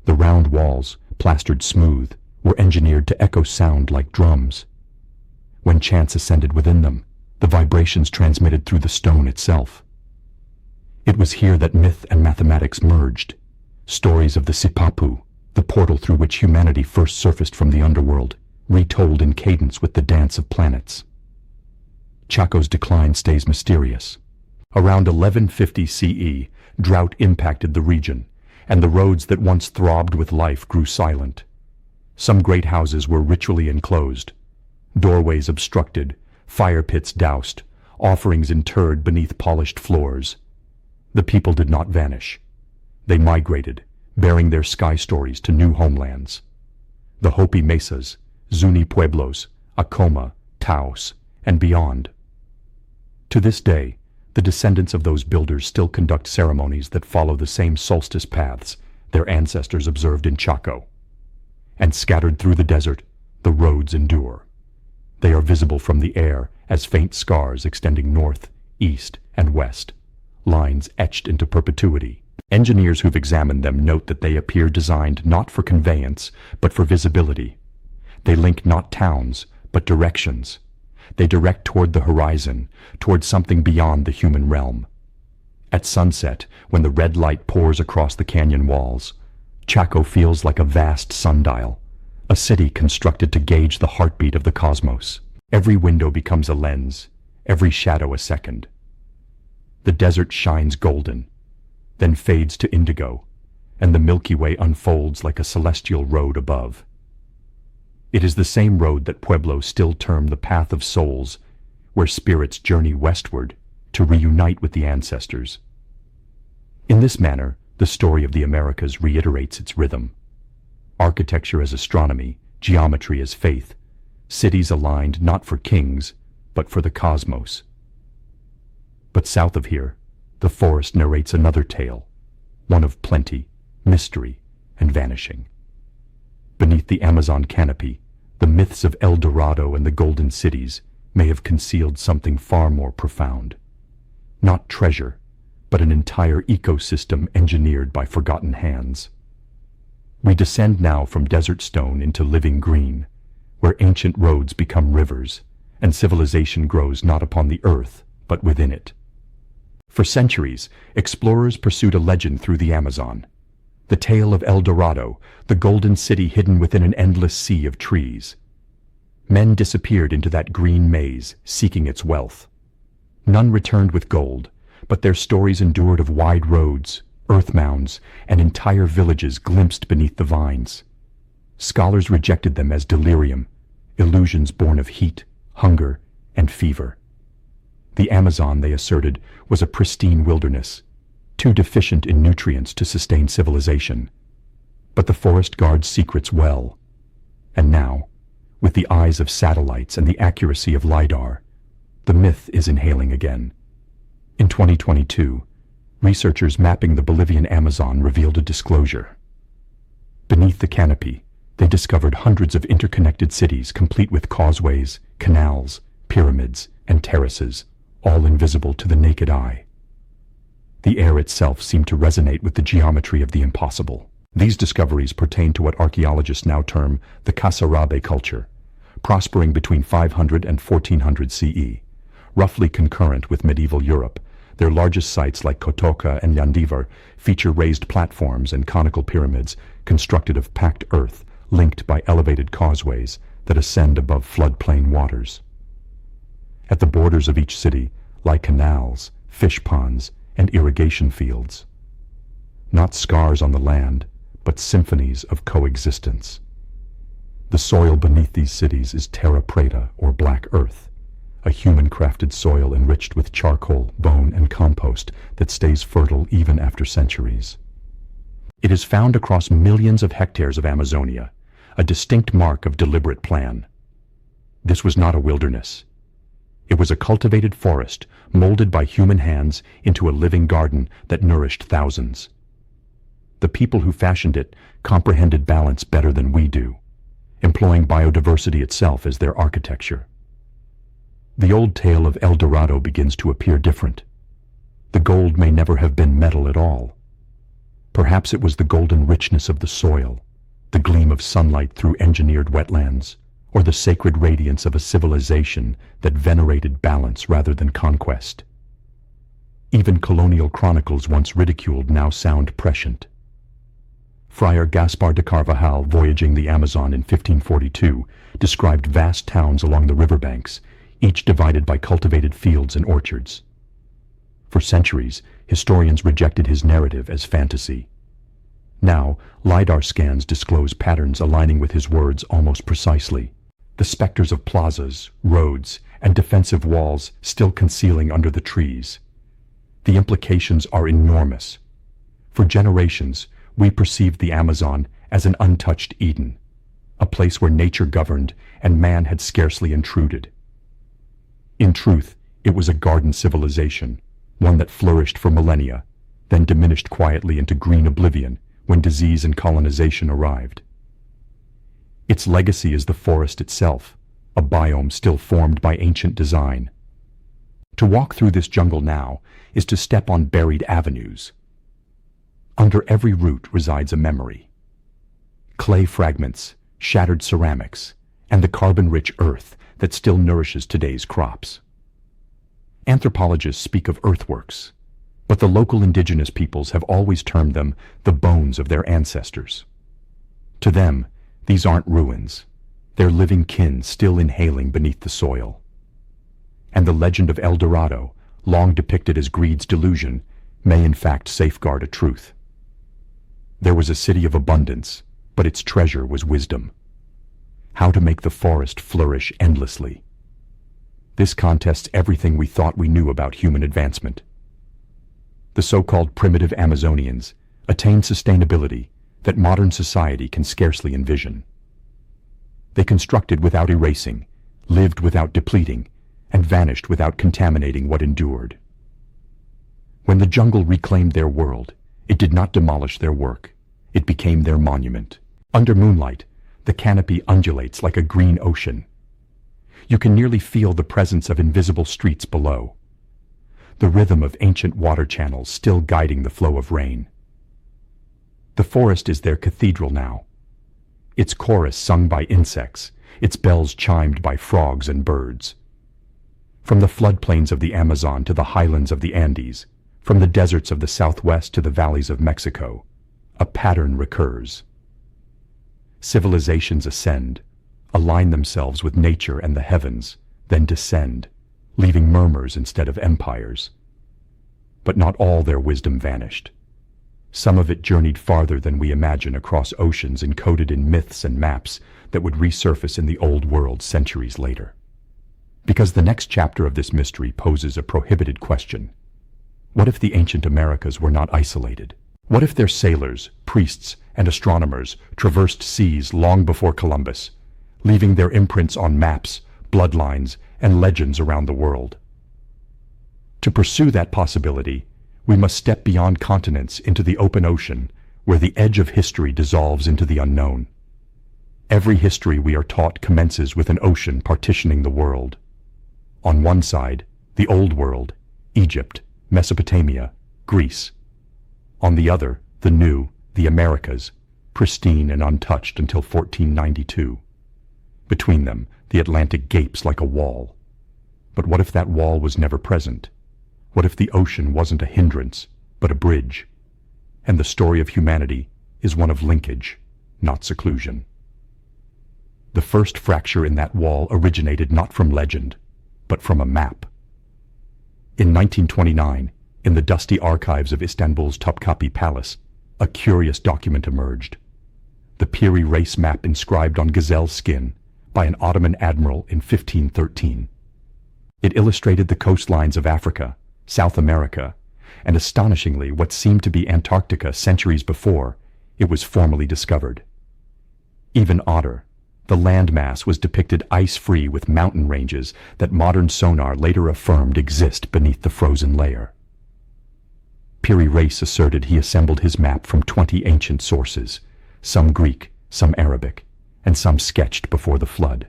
The round walls, plastered smooth, were engineered to echo sound like drums. When chants ascended within them, the vibrations transmitted through the stone itself. It was here that myth and mathematics merged. Stories of the Sipapu, the portal through which humanity first surfaced from the underworld, retold in cadence with the dance of planets. Chaco's decline stays mysterious. Around 1150 CE, drought impacted the region, and the roads that once throbbed with life grew silent. Some great houses were ritually enclosed, doorways obstructed, fire pits doused, offerings interred beneath polished floors. The people did not vanish. They migrated, bearing their sky stories to new homelands. The Hopi Mesas, Zuni Pueblos, Acoma, Taos, and beyond. To this day, the descendants of those builders still conduct ceremonies that follow the same solstice paths their ancestors observed in Chaco. And scattered through the desert, the roads endure. They are visible from the air as faint scars extending north, east, and west, lines etched into perpetuity. Engineers who've examined them note that they appear designed not for conveyance, but for visibility. They link not towns, but directions. They direct toward the horizon, toward something beyond the human realm. At sunset, when the red light pours across the canyon walls, Chaco feels like a vast sundial, a city constructed to gauge the heartbeat of the cosmos. Every window becomes a lens, every shadow a second. The desert shines golden, then fades to indigo, and the Milky Way unfolds like a celestial road above. It is the same road that Pueblos still term the Path of Souls, where spirits journey westward to reunite with the ancestors. In this manner, the story of the Americas reiterates its rhythm. architecture as astronomy, geometry as faith, cities aligned not for kings, but for the cosmos. But south of here, the forest narrates another tale, one of plenty, mystery, and vanishing. Beneath the Amazon canopy, the myths of El Dorado and the Golden Cities may have concealed something far more profound. Not treasure, but an entire ecosystem engineered by forgotten hands. We descend now from desert stone into living green, where ancient roads become rivers, and civilization grows not upon the earth, but within it. For centuries, explorers pursued a legend through the Amazon. The tale of El Dorado, the golden city hidden within an endless sea of trees. Men disappeared into that green maze, seeking its wealth. None returned with gold, but their stories endured of wide roads, earth mounds, and entire villages glimpsed beneath the vines. Scholars rejected them as delirium, illusions born of heat, hunger, and fever. The Amazon, they asserted, was a pristine wilderness, too deficient in nutrients to sustain civilization. But the forest guards secrets well. And now, with the eyes of satellites and the accuracy of LiDAR, the myth is inhaling again. In 2022, researchers mapping the Bolivian Amazon revealed a disclosure. Beneath the canopy, they discovered hundreds of interconnected cities complete with causeways, canals, pyramids, and terraces, all invisible to the naked eye. The air itself seemed to resonate with the geometry of the impossible. These discoveries pertain to what archaeologists now term the Kasarabe culture, prospering between 500 and 1400 CE, roughly concurrent with medieval Europe. Their largest sites like Kotoka and Yandivar feature raised platforms and conical pyramids constructed of packed earth linked by elevated causeways that ascend above floodplain waters. At the borders of each city lie canals, fish ponds, and irrigation fields. Not scars on the land, but symphonies of coexistence. The soil beneath these cities is terra preta, or black earth, a human-crafted soil enriched with charcoal, bone, and compost that stays fertile even after centuries. It is found across millions of hectares of Amazonia, a distinct mark of deliberate plan. This was not a wilderness. It was a cultivated forest, molded by human hands into a living garden that nourished thousands. The people who fashioned it comprehended balance better than we do, employing biodiversity itself as their architecture. The old tale of El Dorado begins to appear different. The gold may never have been metal at all. Perhaps it was the golden richness of the soil, the gleam of sunlight through engineered wetlands, or the sacred radiance of a civilization that venerated balance rather than conquest. Even colonial chronicles once ridiculed now sound prescient. Friar Gaspar de Carvajal, voyaging the Amazon in 1542, described vast towns along the riverbanks, each divided by cultivated fields and orchards. For centuries, historians rejected his narrative as fantasy. Now, LiDAR scans disclose patterns aligning with his words almost precisely. The specters of plazas, roads, and defensive walls still concealing under the trees. The implications are enormous. For generations, we perceived the Amazon as an untouched Eden, a place where nature governed and man had scarcely intruded. In truth, it was a garden civilization, one that flourished for millennia, then diminished quietly into green oblivion when disease and colonization arrived. Its legacy is the forest itself, a biome still formed by ancient design. To walk through this jungle now is to step on buried avenues. Under every root resides a memory. Clay fragments, shattered ceramics, and the carbon-rich earth that still nourishes today's crops. Anthropologists speak of earthworks, but the local indigenous peoples have always termed them the bones of their ancestors. To them, these aren't ruins. They're living kin still inhaling beneath the soil. And the legend of El Dorado, long depicted as greed's delusion, may in fact safeguard a truth. There was a city of abundance, but its treasure was wisdom. How to make the forest flourish endlessly. This contests everything we thought we knew about human advancement. The so-called primitive Amazonians attained sustainability, that modern society can scarcely envision. They constructed without erasing, lived without depleting, and vanished without contaminating what endured. When the jungle reclaimed their world, it did not demolish their work. It became their monument. Under moonlight, the canopy undulates like a green ocean. You can nearly feel the presence of invisible streets below, the rhythm of ancient water channels still guiding the flow of rain. The forest is their cathedral now, its chorus sung by insects, its bells chimed by frogs and birds. From the floodplains of the Amazon to the highlands of the Andes, from the deserts of the Southwest to the valleys of Mexico, a pattern recurs. Civilizations ascend, align themselves with nature and the heavens, then descend, leaving murmurs instead of empires. But not all their wisdom vanished. Some of it journeyed farther than we imagine across oceans encoded in myths and maps that would resurface in the old world centuries later. Because the next chapter of this mystery poses a prohibited question. What if the ancient Americas were not isolated? What if their sailors, priests, and astronomers traversed seas long before Columbus, leaving their imprints on maps, bloodlines, and legends around the world? To pursue that possibility, we must step beyond continents into the open ocean, where the edge of history dissolves into the unknown. Every history we are taught commences with an ocean partitioning the world. On one side, the Old World, Egypt, Mesopotamia, Greece. On the other, the New, the Americas, pristine and untouched until 1492. Between them, the Atlantic gapes like a wall. But what if that wall was never present? What if the ocean wasn't a hindrance, but a bridge? And the story of humanity is one of linkage, not seclusion. The first fracture in that wall originated not from legend, but from a map. In 1929, in the dusty archives of Istanbul's Topkapi Palace, a curious document emerged. The Piri race map inscribed on gazelle skin by an Ottoman admiral in 1513. It illustrated the coastlines of Africa, South America, and astonishingly what seemed to be Antarctica centuries before it was formally discovered. Even odder, the landmass was depicted ice-free with mountain ranges that modern sonar later affirmed exist beneath the frozen layer. Piri Reis asserted he assembled his map from 20 ancient sources, some Greek, some Arabic, and some sketched before the flood.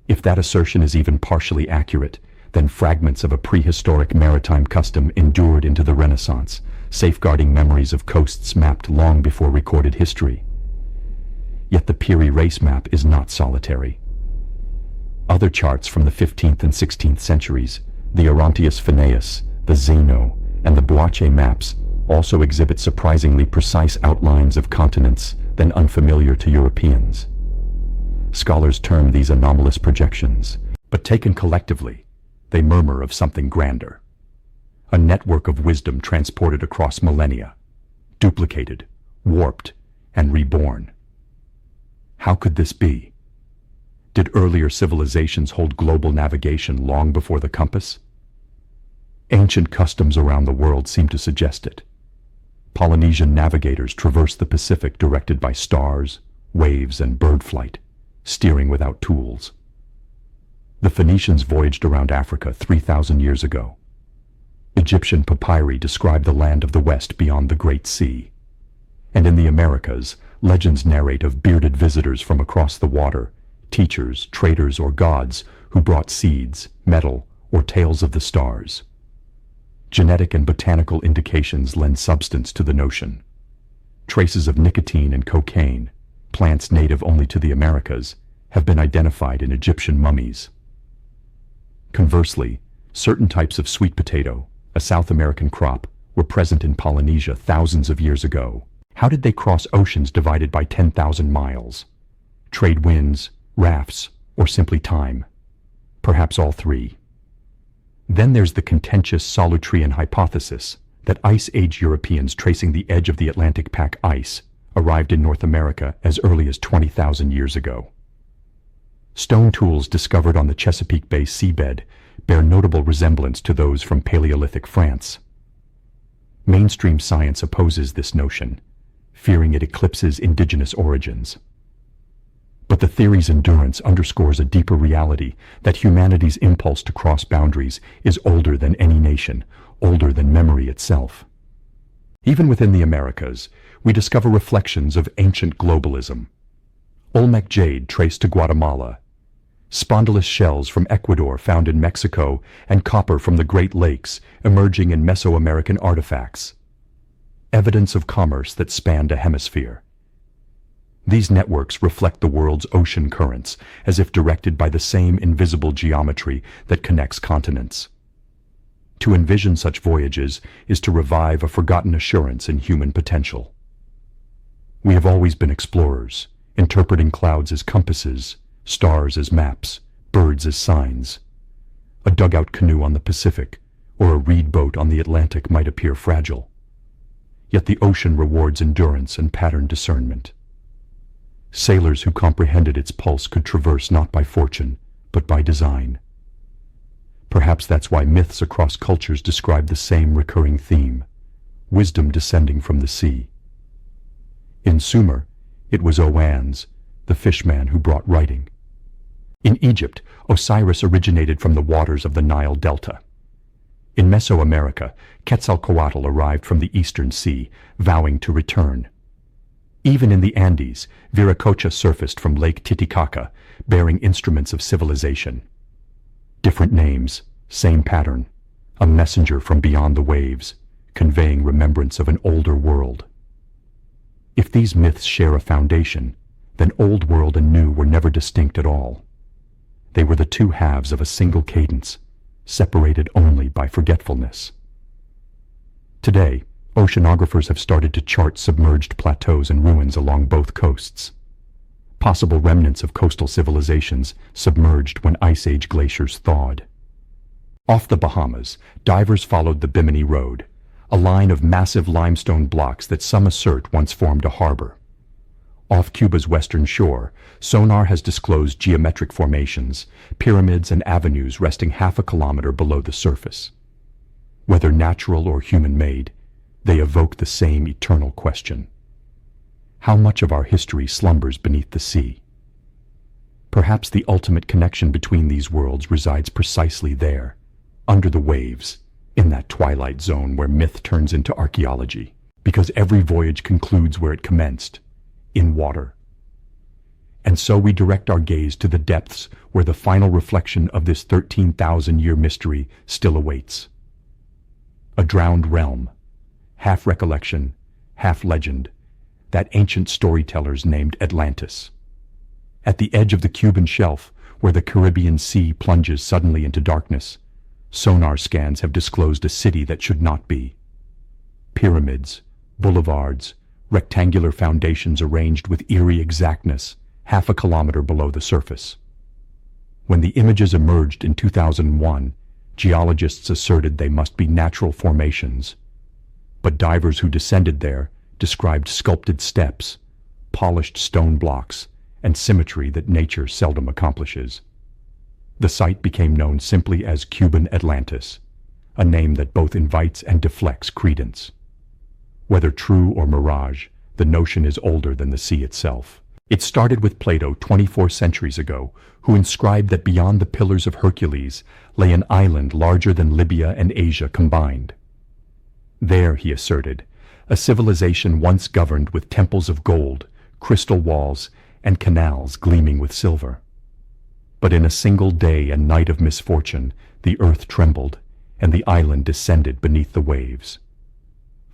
If that assertion is even partially accurate, then fragments of a prehistoric maritime custom endured into the Renaissance, safeguarding memories of coasts mapped long before recorded history. Yet the Piri race map is not solitary. Other charts from the 15th and 16th centuries, the Orontius Phineus, the Zeno, and the Boache maps also exhibit surprisingly precise outlines of continents then unfamiliar to Europeans. Scholars term these anomalous projections, but taken collectively, they murmur of something grander. A network of wisdom transported across millennia, duplicated, warped, and reborn. How could this be? Did earlier civilizations hold global navigation long before the compass? Ancient customs around the world seem to suggest it. Polynesian navigators traversed the Pacific directed by stars, waves, and bird flight, steering without tools. The Phoenicians voyaged around Africa 3,000 years ago. Egyptian papyri describe the land of the West beyond the Great Sea. And in the Americas, legends narrate of bearded visitors from across the water, teachers, traders, or gods who brought seeds, metal, or tales of the stars. Genetic and botanical indications lend substance to the notion. Traces of nicotine and cocaine, plants native only to the Americas, have been identified in Egyptian mummies. Conversely, certain types of sweet potato, a South American crop, were present in Polynesia thousands of years ago. How did they cross oceans divided by 10,000 miles? Trade winds, rafts, or simply time? Perhaps all three. Then there's the contentious Solutrean hypothesis that Ice Age Europeans tracing the edge of the Atlantic pack ice arrived in North America as early as 20,000 years ago. Stone tools discovered on the Chesapeake Bay seabed bear notable resemblance to those from Paleolithic France. Mainstream science opposes this notion, fearing it eclipses indigenous origins. But the theory's endurance underscores a deeper reality that humanity's impulse to cross boundaries is older than any nation, older than memory itself. Even within the Americas, we discover reflections of ancient globalism. Olmec jade traced to Guatemala, spondylus shells from Ecuador found in Mexico, and copper from the Great Lakes emerging in Mesoamerican artifacts. Evidence of commerce that spanned a hemisphere. These networks reflect the world's ocean currents, as if directed by the same invisible geometry that connects continents. To envision such voyages is to revive a forgotten assurance in human potential. We have always been explorers, interpreting clouds as compasses, stars as maps, birds as signs. A dugout canoe on the Pacific or a reed boat on the Atlantic might appear fragile. Yet the ocean rewards endurance and pattern discernment. Sailors who comprehended its pulse could traverse not by fortune, but by design. Perhaps that's why myths across cultures describe the same recurring theme, wisdom descending from the sea. In Sumer, it was Oannes, the fishman, who brought writing. In Egypt, Osiris originated from the waters of the Nile Delta. In Mesoamerica, Quetzalcoatl arrived from the Eastern Sea, vowing to return. Even in the Andes, Viracocha surfaced from Lake Titicaca, bearing instruments of civilization. Different names, same pattern, a messenger from beyond the waves, conveying remembrance of an older world. If these myths share a foundation, then Old World and New were never distinct at all. They were the two halves of a single cadence, separated only by forgetfulness. Today, oceanographers have started to chart submerged plateaus and ruins along both coasts. Possible remnants of coastal civilizations submerged when Ice Age glaciers thawed. Off the Bahamas, divers followed the Bimini Road, a line of massive limestone blocks that some assert once formed a harbor. Off Cuba's western shore, sonar has disclosed geometric formations, pyramids and avenues resting half a kilometer below the surface. Whether natural or human-made, they evoke the same eternal question. How much of our history slumbers beneath the sea? Perhaps the ultimate connection between these worlds resides precisely there, under the waves, in that twilight zone where myth turns into archaeology, because every voyage concludes where it commenced, in water. And so we direct our gaze to the depths where the final reflection of this 13,000-year mystery still awaits. A drowned realm, half recollection, half legend, that ancient storytellers named Atlantis. At the edge of the Cuban shelf, where the Caribbean Sea plunges suddenly into darkness, sonar scans have disclosed a city that should not be. Pyramids, boulevards, rectangular foundations arranged with eerie exactness, half a kilometer below the surface. When the images emerged in 2001, geologists asserted they must be natural formations. But divers who descended there described sculpted steps, polished stone blocks, and symmetry that nature seldom accomplishes. The site became known simply as Cuban Atlantis, a name that both invites and deflects credence. Whether true or mirage, the notion is older than the sea itself. It started with Plato 24 centuries ago, who inscribed that beyond the Pillars of Hercules lay an island larger than Libya and Asia combined. There, he asserted, a civilization once governed with temples of gold, crystal walls, and canals gleaming with silver. But in a single day and night of misfortune, the earth trembled, and the island descended beneath the waves.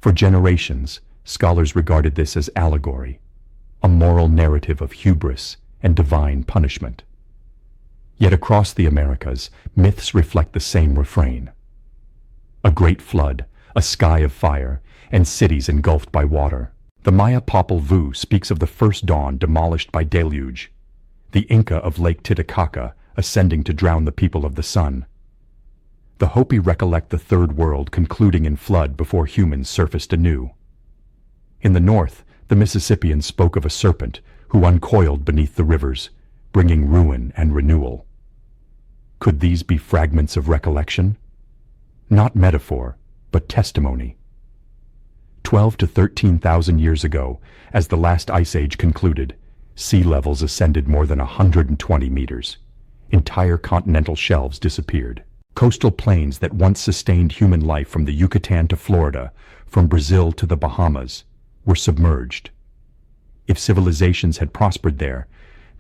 For generations, scholars regarded this as allegory, a moral narrative of hubris and divine punishment. Yet across the Americas, myths reflect the same refrain. A great flood, a sky of fire, and cities engulfed by water. The Maya Popol Vuh speaks of the first dawn demolished by deluge, the Inca of Lake Titicaca ascending to drown the people of the sun. The Hopi recollect the Third World concluding in flood before humans surfaced anew. In the north, the Mississippians spoke of a serpent who uncoiled beneath the rivers, bringing ruin and renewal. Could these be fragments of recollection? Not metaphor, but testimony. 12 to 13,000 years ago, as the last ice age concluded, sea levels ascended more than 120 meters. Entire continental shelves disappeared. Coastal plains that once sustained human life from the Yucatan to Florida, from Brazil to the Bahamas, were submerged. If civilizations had prospered there,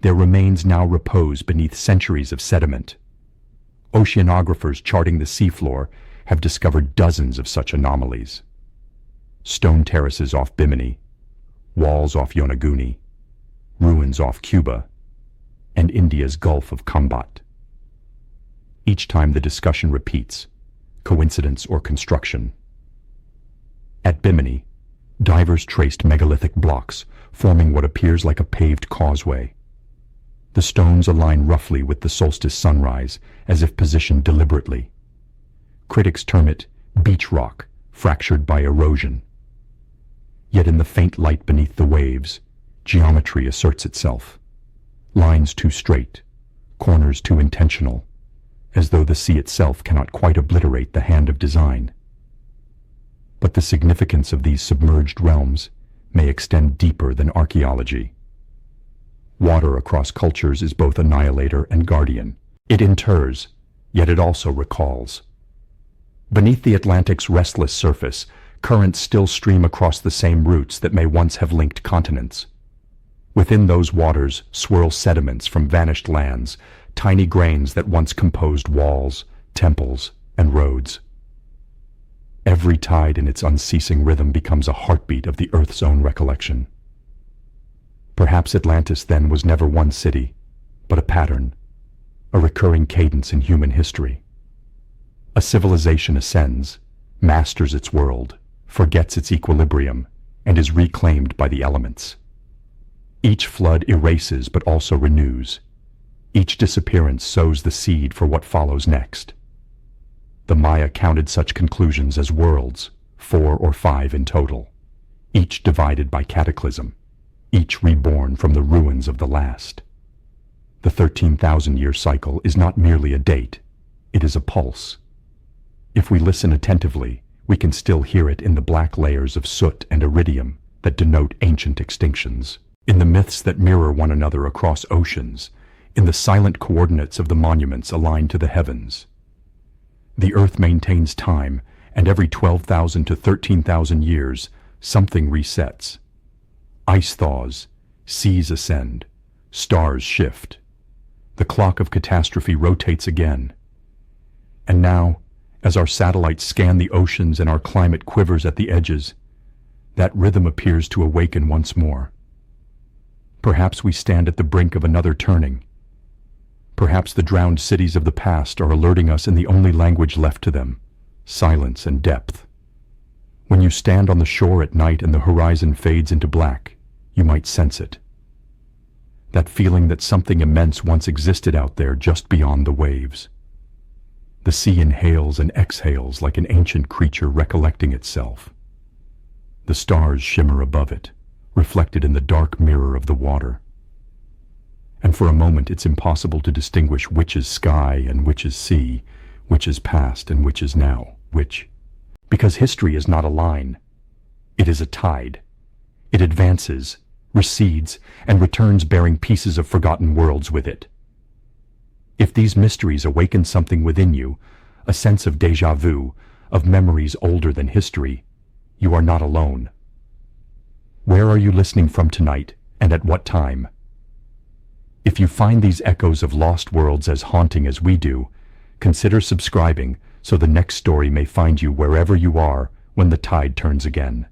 their remains now repose beneath centuries of sediment. Oceanographers charting the seafloor have discovered dozens of such anomalies. Stone terraces off Bimini, walls off Yonaguni, ruins off Cuba, and India's Gulf of Khambhat. Each time the discussion repeats, coincidence or construction. At Bimini, divers traced megalithic blocks forming what appears like a paved causeway. The stones align roughly with the solstice sunrise, as if positioned deliberately. Critics term it beach rock, fractured by erosion. Yet in the faint light beneath the waves, geometry asserts itself. Lines too straight, corners too intentional, as though the sea itself cannot quite obliterate the hand of design. But the significance of these submerged realms may extend deeper than archaeology. Water across cultures is both annihilator and guardian. It inters, yet it also recalls. Beneath the Atlantic's restless surface, currents still stream across the same routes that may once have linked continents. Within those waters swirl sediments from vanished lands, tiny grains that once composed walls, temples, and roads. Every tide in its unceasing rhythm becomes a heartbeat of the Earth's own recollection. Perhaps Atlantis then was never one city, but a pattern, a recurring cadence in human history. A civilization ascends, masters its world, forgets its equilibrium, and is reclaimed by the elements. Each flood erases but also renews. Each disappearance sows the seed for what follows next. The Maya counted such conclusions as worlds, 4 or 5 in total, each divided by cataclysm, each reborn from the ruins of the last. The 13,000-year cycle is not merely a date, it is a pulse. If we listen attentively, we can still hear it in the black layers of soot and iridium that denote ancient extinctions, in the myths that mirror one another across oceans, in the silent coordinates of the monuments aligned to the heavens. The Earth maintains time, and every 12,000 to 13,000 years, something resets. Ice thaws, seas ascend, stars shift. The clock of catastrophe rotates again. And now, as our satellites scan the oceans and our climate quivers at the edges, that rhythm appears to awaken once more. Perhaps we stand at the brink of another turning. Perhaps the drowned cities of the past are alerting us in the only language left to them, silence and depth. When you stand on the shore at night and the horizon fades into black, you might sense it. That feeling that something immense once existed out there just beyond the waves. The sea inhales and exhales like an ancient creature recollecting itself. The stars shimmer above it, reflected in the dark mirror of the water. And for a moment it's impossible to distinguish which is sky and which is sea, which is past and which is now, which. Because history is not a line. It is a tide. It advances, recedes, and returns bearing pieces of forgotten worlds with it. If these mysteries awaken something within you, a sense of déjà vu, of memories older than history, you are not alone. Where are you listening from tonight, and at what time? If you find these echoes of lost worlds as haunting as we do, consider subscribing so the next story may find you wherever you are when the tide turns again.